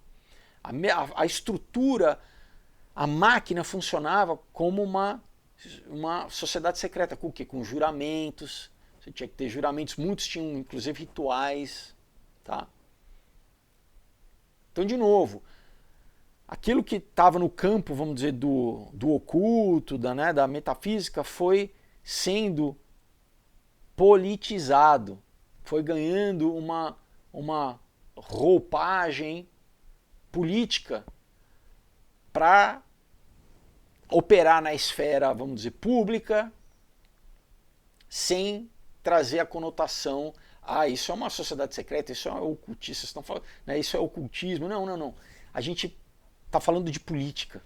A estrutura, a máquina funcionava como uma sociedade secreta, com o quê? Com juramentos, você tinha que ter juramentos, muitos tinham inclusive rituais, tá? Então, de novo, aquilo que estava no campo, vamos dizer, do oculto, da metafísica, foi sendo politizado, foi ganhando uma roupagem política para operar na esfera, vamos dizer, pública, sem trazer a conotação, isso é uma sociedade secreta, isso é ocultista, estão falando, né, isso é ocultismo. Não. A gente está falando de política,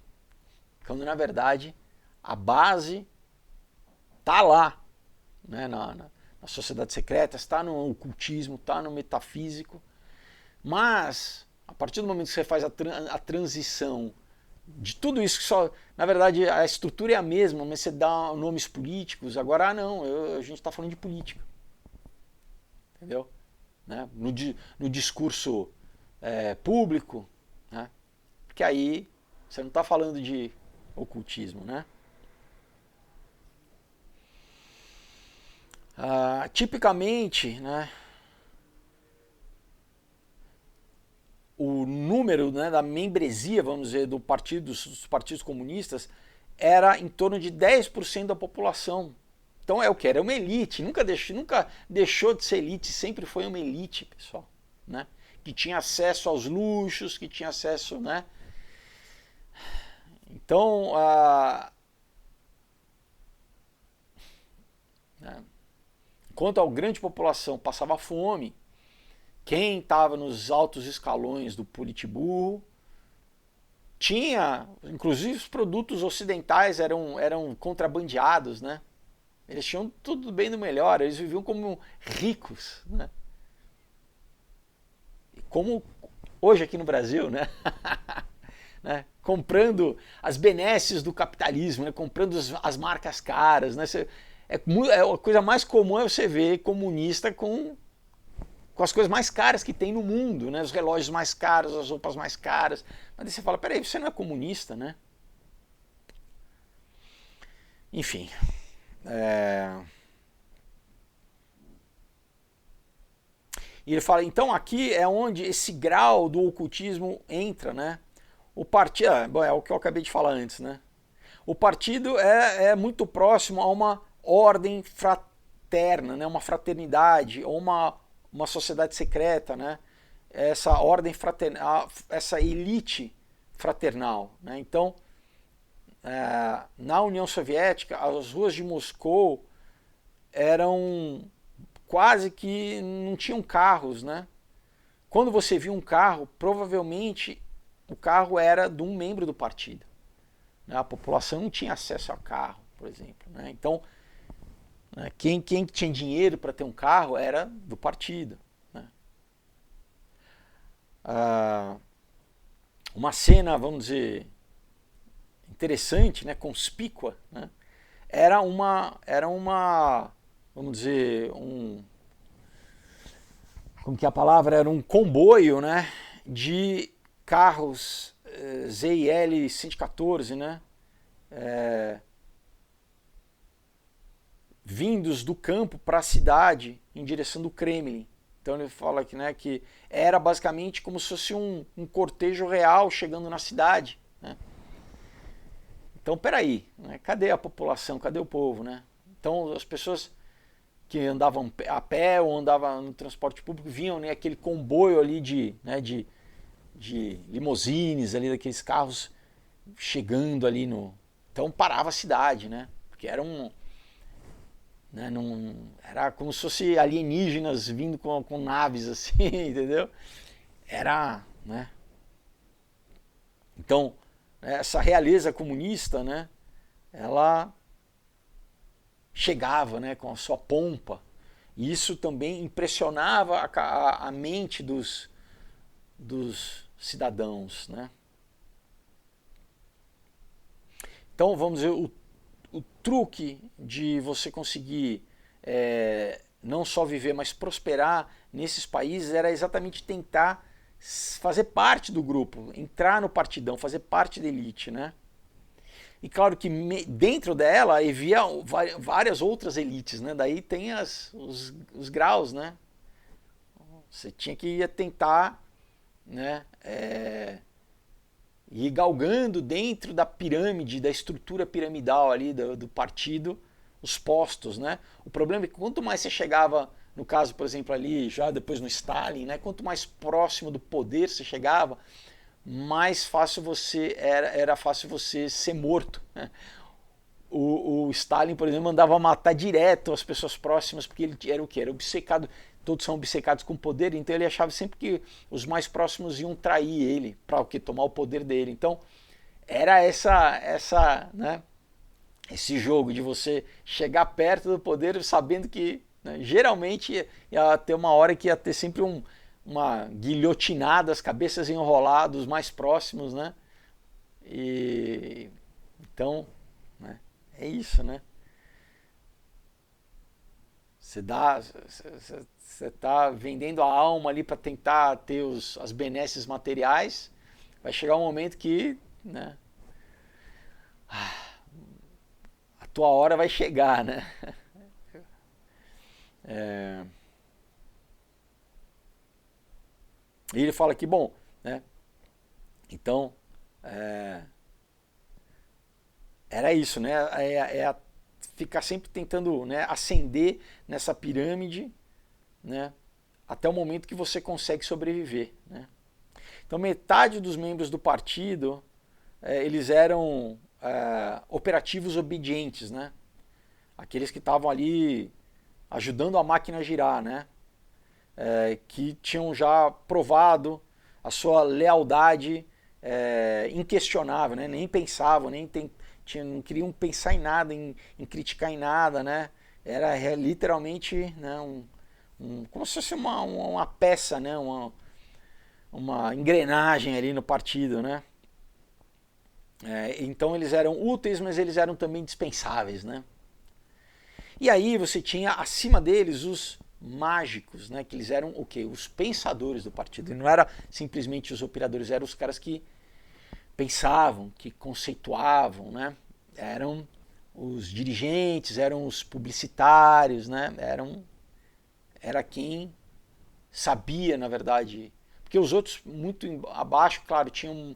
quando na verdade a base está lá, né, na sociedade secreta, está no ocultismo, está no metafísico, mas a partir do momento que você faz a transição de tudo isso, que só, na verdade a estrutura é a mesma, mas você dá nomes políticos, agora a gente está falando de política, entendeu? Né? No discurso público, né? Porque aí você não está falando de ocultismo, né? Tipicamente, né, o número, né, da membresia, vamos dizer, dos partidos comunistas era em torno de 10% da população. Então é o que? Era uma elite, nunca deixou de ser elite, sempre foi uma elite, pessoal, né? Que tinha acesso aos luxos, que tinha acesso, né? Então, enquanto a grande população passava fome, quem estava nos altos escalões do Politburo tinha, inclusive os produtos ocidentais eram contrabandeados, né? Eles tinham tudo bem do melhor, eles viviam como ricos, né? Como hoje aqui no Brasil, né? Né? Comprando as benesses do capitalismo, né? Comprando as marcas caras, né? A coisa mais comum é você ver comunista com com as coisas mais caras que tem no mundo, né? Os relógios mais caros, as roupas mais caras. Mas aí você fala, peraí, você não é comunista, né? Enfim. E ele fala, então aqui é onde esse grau do ocultismo entra, né? O partido, é o que eu acabei de falar antes, né? O partido é muito próximo a uma ordem fraterna, né? Uma fraternidade, ou uma sociedade secreta, né? Essa ordem fraternal, essa elite fraternal, né? Então, na União Soviética, as ruas de Moscou eram quase que não tinham carros, né? Quando você via um carro, provavelmente o carro era de um membro do partido. A população não tinha acesso a carro, por exemplo, né? Então, quem tinha dinheiro para ter um carro era do partido, né? Uma cena, vamos dizer, interessante, né, conspícua, né, era uma, vamos dizer, como que é a palavra? Era um comboio, né, de carros ZIL 114, né, vindos do campo para a cidade em direção do Kremlin. Então ele fala aqui, né, que era basicamente como se fosse um cortejo real chegando na cidade, né? Então, peraí, né? Cadê a população? Cadê o povo, né? Então, as pessoas que andavam a pé ou andavam no transporte público vinham, né, aquele comboio ali de limousines, ali, daqueles carros chegando ali no... Então, parava a cidade, né? Porque era né, era como se fosse alienígenas vindo com naves assim, entendeu? Era, né? Então, essa realeza comunista, né, ela chegava, né, com a sua pompa, e isso também impressionava a mente dos cidadãos, né? Então, vamos dizer, o truque de você conseguir não só viver, mas prosperar nesses países era exatamente tentar fazer parte do grupo, entrar no partidão, fazer parte da elite, né? E claro que dentro dela havia várias outras elites, né? Daí tem os graus, né? Você tinha que tentar, né, ir galgando dentro da pirâmide, da estrutura piramidal ali do partido, os postos, né? O problema é que quanto mais você chegava, no caso, por exemplo, ali, já depois no Stalin, né? Quanto mais próximo do poder você chegava, mais fácil era fácil você ser morto, né? O Stalin, por exemplo, mandava matar direto as pessoas próximas, porque ele era o quê? Era obcecado, todos são obcecados com poder, então ele achava sempre que os mais próximos iam trair ele, para o quê? Tomar o poder dele. Então, era né, esse jogo de você chegar perto do poder sabendo que, né, geralmente ia ter uma hora que ia ter sempre uma guilhotinada, as cabeças enroladas, os mais próximos, né? E então, né, é isso, né? Você está vendendo a alma ali para tentar ter as benesses materiais, vai chegar um momento que, né, a tua hora vai chegar, né? E ele fala que, bom, né, então, era isso, né? Ficar sempre tentando, né, ascender nessa pirâmide, né, até o momento que você consegue sobreviver, né? Então, metade dos membros do partido, eles eram operativos obedientes, né? Aqueles que estavam ali ajudando a máquina a girar, né? Que tinham já provado a sua lealdade inquestionável, né? Nem pensavam, não queriam pensar em nada, em criticar em nada, né? Era literalmente, né, como se fosse uma peça, né? Uma engrenagem ali no partido, né? Então eles eram úteis, mas eles eram também dispensáveis, né? E aí você tinha acima deles os mágicos, né? Que eles eram o quê? Os pensadores do partido. E não era simplesmente os operadores, eram os caras que pensavam, que conceituavam, né? Eram os dirigentes, eram os publicitários, né? Era quem sabia, na verdade, porque os outros muito abaixo, claro, tinham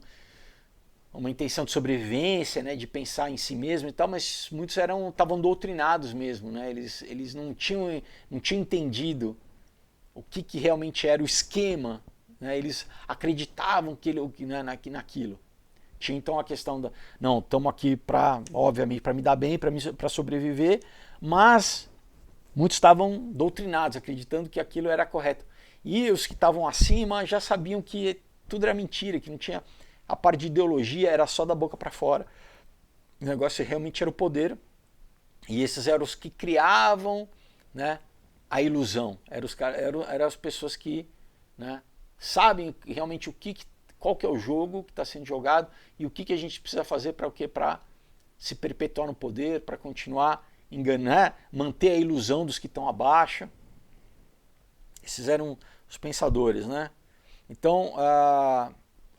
uma intenção de sobrevivência, né, de pensar em si mesmo e tal, mas muitos estavam doutrinados mesmo, né? Eles não tinham entendido o que realmente era o esquema, né? Eles acreditavam naquilo. Tinha então a questão da, não, estamos aqui para, obviamente, para me dar bem, para sobreviver, mas muitos estavam doutrinados, acreditando que aquilo era correto. E os que estavam acima já sabiam que tudo era mentira, que não tinha, a parte de ideologia era só da boca para fora. O negócio realmente era o poder, e esses eram os que criavam, né, a ilusão. Eram as pessoas que, né, sabem realmente qual que é o jogo que está sendo jogado e o que a gente precisa fazer para o quê? Para se perpetuar no poder, para continuar enganar, manter a ilusão dos que estão abaixo. Esses eram os pensadores, né? Então,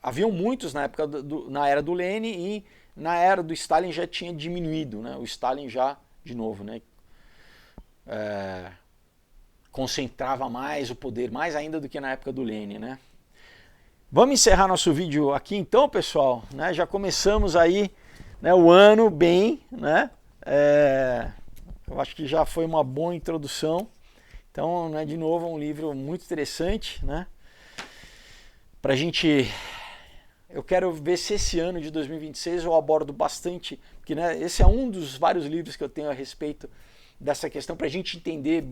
haviam muitos na época na era do Lenin, e na era do Stalin já tinha diminuído, né? O Stalin já, de novo, né, concentrava mais o poder, mais ainda do que na época do Lenin, né? Vamos encerrar nosso vídeo aqui então, pessoal, né? Já começamos aí, né, o ano bem, né? Eu acho que já foi uma boa introdução. Então, né, de novo, é um livro muito interessante, né? Pra gente... Eu quero ver se esse ano de 2026 eu abordo bastante, porque, né, esse é um dos vários livros que eu tenho a respeito dessa questão, para a gente entender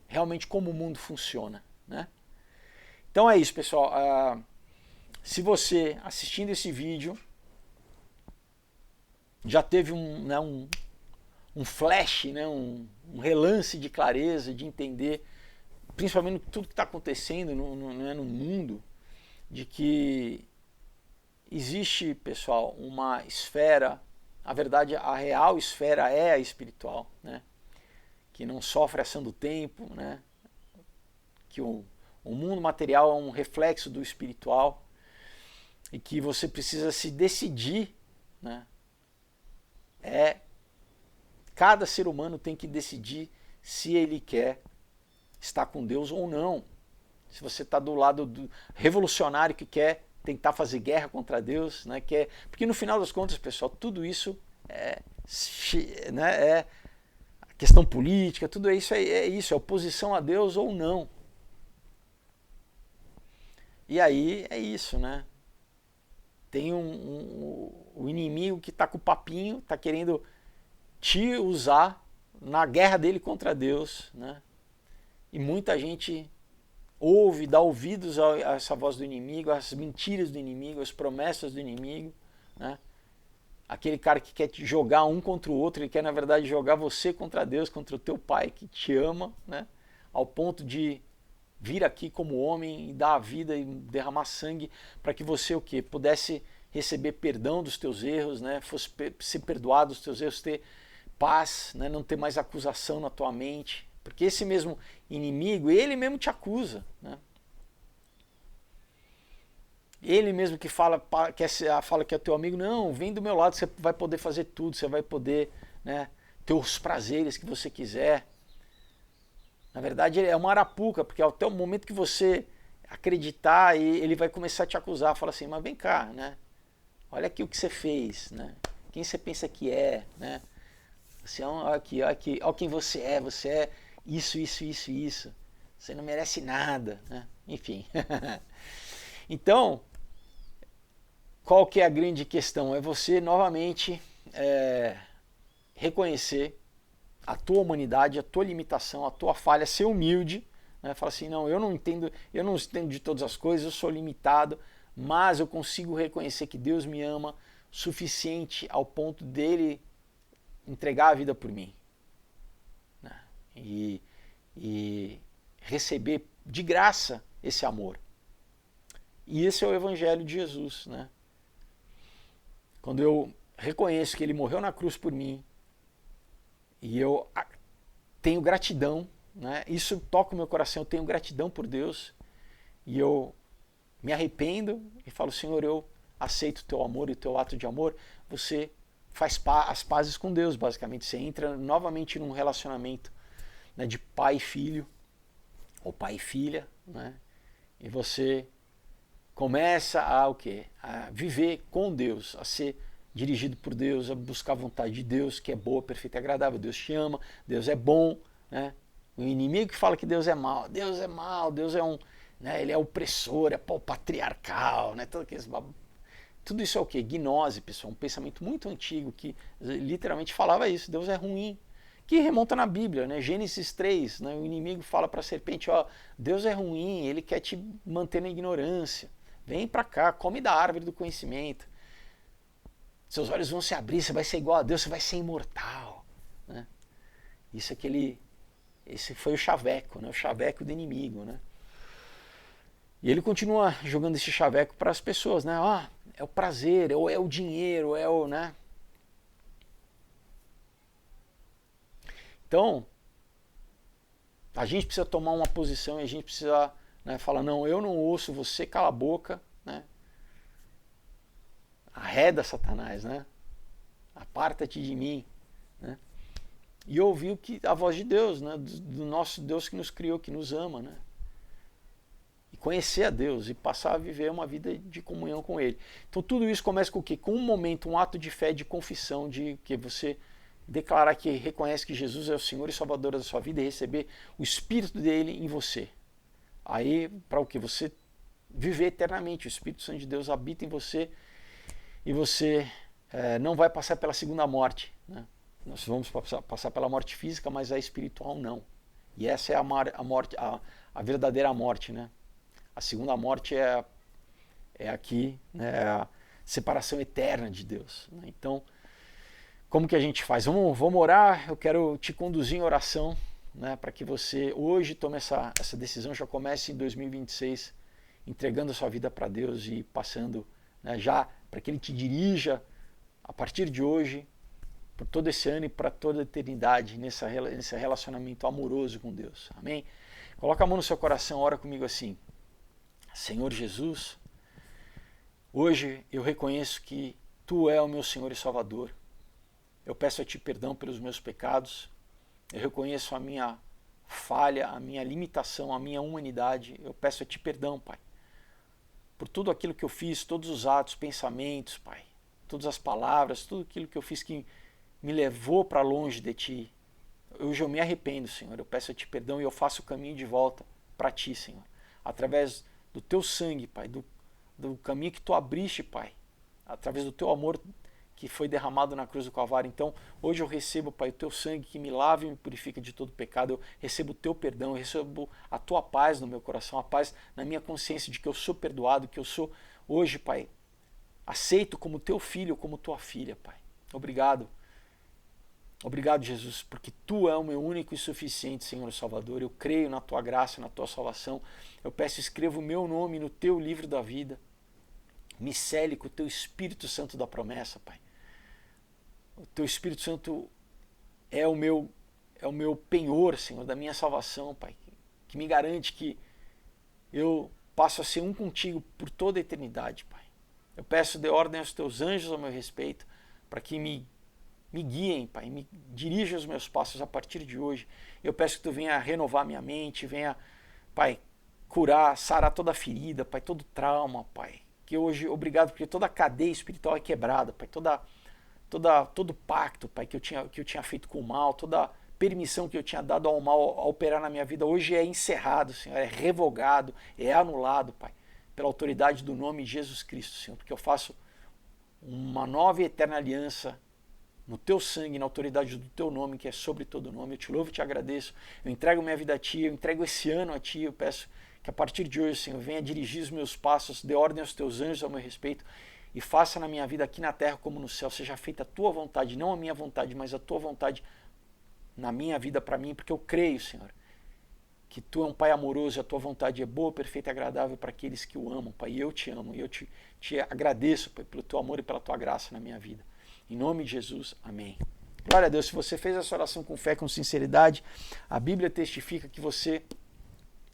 realmente como o mundo funciona, né? Então é isso, pessoal. Se você, assistindo esse vídeo, já teve um flash, né, um relance de clareza, de entender, principalmente tudo que está acontecendo no mundo, de que existe, pessoal, uma esfera, na verdade a real esfera é a espiritual, né? Que não sofre ação do tempo, né? Que o mundo material é um reflexo do espiritual e que você precisa se decidir, né? Cada ser humano tem que decidir se ele quer estar com Deus ou não. Se você está do lado do revolucionário que quer tentar fazer guerra contra Deus, né? Porque no final das contas, pessoal, tudo isso é questão política, tudo isso é oposição a Deus ou não. E aí é isso, né? Tem o inimigo que está com o papinho, está querendo te usar na guerra dele contra Deus, né? E muita gente ouve, dá ouvidos a essa voz do inimigo, às mentiras do inimigo, às promessas do inimigo, né? Aquele cara que quer te jogar um contra o outro, ele quer na verdade jogar você contra Deus, contra o teu pai que te ama, né? Ao ponto de vir aqui como homem e dar a vida e derramar sangue para que você o quê? Pudesse receber perdão dos teus erros, né? Fosse ser perdoado dos teus erros, ter paz, né? Não ter mais acusação na tua mente, porque esse mesmo inimigo, ele mesmo te acusa, né? Ele mesmo que fala que é teu amigo, não, vem do meu lado, você vai poder fazer tudo, você vai poder, né, ter os prazeres que você quiser. Na verdade, ele é uma arapuca, porque até o momento que você acreditar, ele vai começar a te acusar, fala assim, mas vem cá, né? Olha aqui o que você fez, né? Quem você pensa que é, né? Você olha quem você é isso, isso, isso, isso. Você não merece nada, né? Enfim. Então, qual que é a grande questão? É você novamente reconhecer a tua humanidade, a tua limitação, a tua falha, ser humilde, né? Falar assim, não, eu não entendo de todas as coisas, eu sou limitado, mas eu consigo reconhecer que Deus me ama o suficiente ao ponto dele entregar a vida por mim, né? E receber de graça esse amor. E esse é o Evangelho de Jesus, né? Quando eu reconheço que ele morreu na cruz por mim e eu tenho gratidão, né? Isso toca o meu coração, eu tenho gratidão por Deus e eu me arrependo e falo, Senhor, eu aceito o teu amor e o teu ato de amor. Você faz as pazes com Deus, basicamente. Você entra novamente num relacionamento, né, de pai e filho, ou pai e filha, né? E você começa a o quê? A viver com Deus, a ser dirigido por Deus, a buscar a vontade de Deus, que é boa, perfeita e agradável. Deus te ama, Deus é bom, né? O inimigo que fala que Deus é mau, Deus é um, né, ele é opressor, é patriarcal, né? Tudo isso é o quê? Gnose, pessoal, um pensamento muito antigo que literalmente falava isso, Deus é ruim, que remonta na Bíblia, né? Gênesis 3, né? O inimigo fala para a serpente, ó, Deus é ruim, ele quer te manter na ignorância, vem para cá, come da árvore do conhecimento, seus olhos vão se abrir, você vai ser igual a Deus, você vai ser imortal, né? Esse foi o chaveco, né? O chaveco do inimigo, né? E ele continua jogando esse chaveco para as pessoas, né? Ah, é o prazer, ou é o dinheiro, é o, né? Então, a gente precisa tomar uma posição e a gente precisa, né, falar, não, eu não ouço você, cala a boca, né? Arreda, Satanás, né? Aparta-te de mim, né? E ouvir a voz de Deus, né? Do nosso Deus que nos criou, que nos ama, né? E conhecer a Deus e passar a viver uma vida de comunhão com Ele. Então tudo isso começa com o quê? Com um momento, um ato de fé, de confissão, de que você declarar que reconhece que Jesus é o Senhor e Salvador da sua vida e receber o Espírito dele em você. Aí, para o que? Você viver eternamente. O Espírito Santo de Deus habita em você e você não vai passar pela segunda morte, né? Nós vamos passar pela morte física, mas a espiritual não. E essa é a morte, a verdadeira morte, né? A segunda morte é aqui, né? A separação eterna de Deus, né? Então, como que a gente faz? Vamos orar, eu quero te conduzir em oração, né, para que você hoje tome essa decisão, já comece em 2026, entregando a sua vida para Deus e passando, né, já para que Ele te dirija a partir de hoje, por todo esse ano e para toda a eternidade, nesse relacionamento amoroso com Deus. Amém? Coloca a mão no seu coração, ora comigo assim. Senhor Jesus, hoje eu reconheço que Tu é o meu Senhor e Salvador. Eu peço a Ti perdão pelos meus pecados. Eu reconheço a minha falha, a minha limitação, a minha humanidade. Eu peço a Ti perdão, Pai, por tudo aquilo que eu fiz, todos os atos, pensamentos, Pai, todas as palavras, tudo aquilo que eu fiz que me levou para longe de Ti. Hoje eu me arrependo, Senhor. Eu peço a Ti perdão e eu faço o caminho de volta para Ti, Senhor. Através do Teu sangue, Pai, do caminho que Tu abriste, Pai. Através do Teu amor que foi derramado na cruz do Calvário. Então, hoje eu recebo, Pai, o Teu sangue que me lava e me purifica de todo pecado. Eu recebo o Teu perdão, eu recebo a Tua paz no meu coração, a paz na minha consciência de que eu sou perdoado, que eu sou hoje, Pai, aceito como Teu filho, como Tua filha, Pai. Obrigado. Obrigado, Jesus, porque Tu é o meu único e suficiente Senhor e Salvador. Eu creio na Tua graça, na Tua salvação. Eu peço, escreva o meu nome no Teu livro da vida. Me cele com o Teu Espírito Santo da promessa, Pai. O Teu Espírito Santo é o meu penhor, Senhor, da minha salvação, Pai, que me garante que eu passo a ser um contigo por toda a eternidade, Pai. Eu peço, dê ordem aos Teus anjos ao meu respeito, para que me guiem, Pai, me dirija os meus passos a partir de hoje. Eu peço que Tu venha renovar minha mente, venha, Pai, curar, sarar toda a ferida, Pai, todo trauma, Pai. Que hoje, obrigado, porque toda a cadeia espiritual é quebrada, Pai, todo pacto, Pai, que eu tinha feito com o mal, toda permissão que eu tinha dado ao mal a operar na minha vida, hoje é encerrado, Senhor, é revogado, é anulado, Pai, pela autoridade do nome de Jesus Cristo, Senhor, porque eu faço uma nova e eterna aliança no Teu sangue, na autoridade do Teu nome, que é sobre todo nome. Eu Te louvo e Te agradeço, eu entrego minha vida a Ti, eu entrego esse ano a Ti, eu peço que a partir de hoje, Senhor, venha dirigir os meus passos, dê ordem aos Teus anjos ao meu respeito, e faça na minha vida aqui na terra como no céu, seja feita a Tua vontade, não a minha vontade, mas a Tua vontade na minha vida para mim, porque eu creio, Senhor, que Tu é um Pai amoroso e a Tua vontade é boa, perfeita e agradável para aqueles que o amam, Pai, e eu Te amo, e eu te agradeço, Pai, pelo Teu amor e pela Tua graça na minha vida. Em nome de Jesus, amém. Glória a Deus, se você fez essa oração com fé, com sinceridade, a Bíblia testifica que você,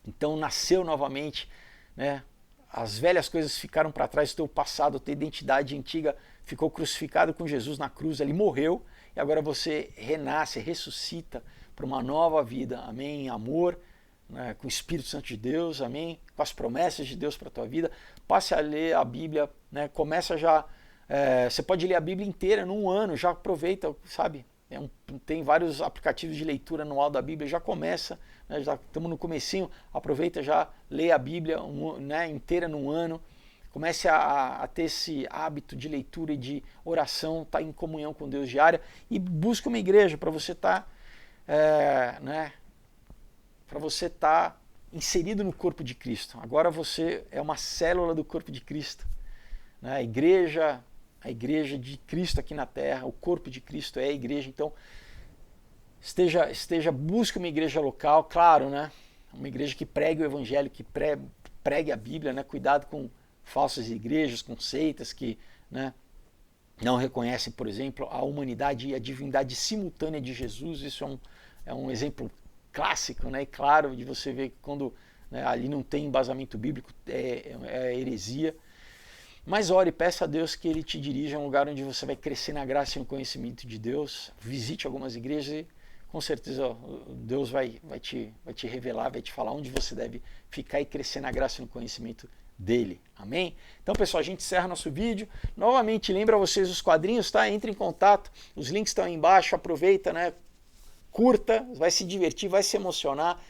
então, nasceu novamente, né? As velhas coisas ficaram para trás, o teu passado, a tua identidade antiga ficou crucificado com Jesus na cruz, ele morreu, e agora você renasce, ressuscita para uma nova vida, amém? Em amor, né? Com o Espírito Santo de Deus, amém? Com as promessas de Deus para a tua vida. Passe a ler a Bíblia, né? Começa já, você pode ler a Bíblia inteira num ano, já aproveita, sabe? Tem vários aplicativos de leitura anual da Bíblia, já começa, né, já estamos no comecinho, aproveita, já lê a Bíblia né, inteira num ano, comece a ter esse hábito de leitura e de oração, estar em comunhão com Deus diária, e busque uma igreja para você estar né, para você estar inserido no corpo de Cristo. Agora você é uma célula do corpo de Cristo, né? A igreja de Cristo aqui na terra, o corpo de Cristo é a igreja, então busque uma igreja local, claro, né? Uma igreja que pregue o evangelho, que pregue a Bíblia, né? Cuidado com falsas igrejas, com seitas que, né, não reconhecem, por exemplo, a humanidade e a divindade simultânea de Jesus. Isso é um exemplo clássico, né? E claro, de você ver que quando, né, ali não tem embasamento bíblico, é heresia. Mas ore, peça a Deus que Ele te dirija a um lugar onde você vai crescer na graça e no conhecimento de Deus. Visite algumas igrejas e com certeza Deus vai te revelar, vai te falar onde você deve ficar e crescer na graça e no conhecimento dEle. Amém? Então, pessoal, a gente encerra nosso vídeo. Novamente, lembra vocês os quadrinhos, tá? Entre em contato, os links estão aí embaixo, aproveita, né? Curta, vai se divertir, vai se emocionar.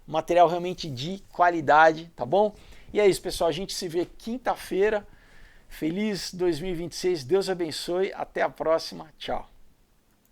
Material realmente de qualidade, tá bom? E é isso, pessoal, a gente se vê quinta-feira. Feliz 2026, Deus abençoe, até a próxima, tchau.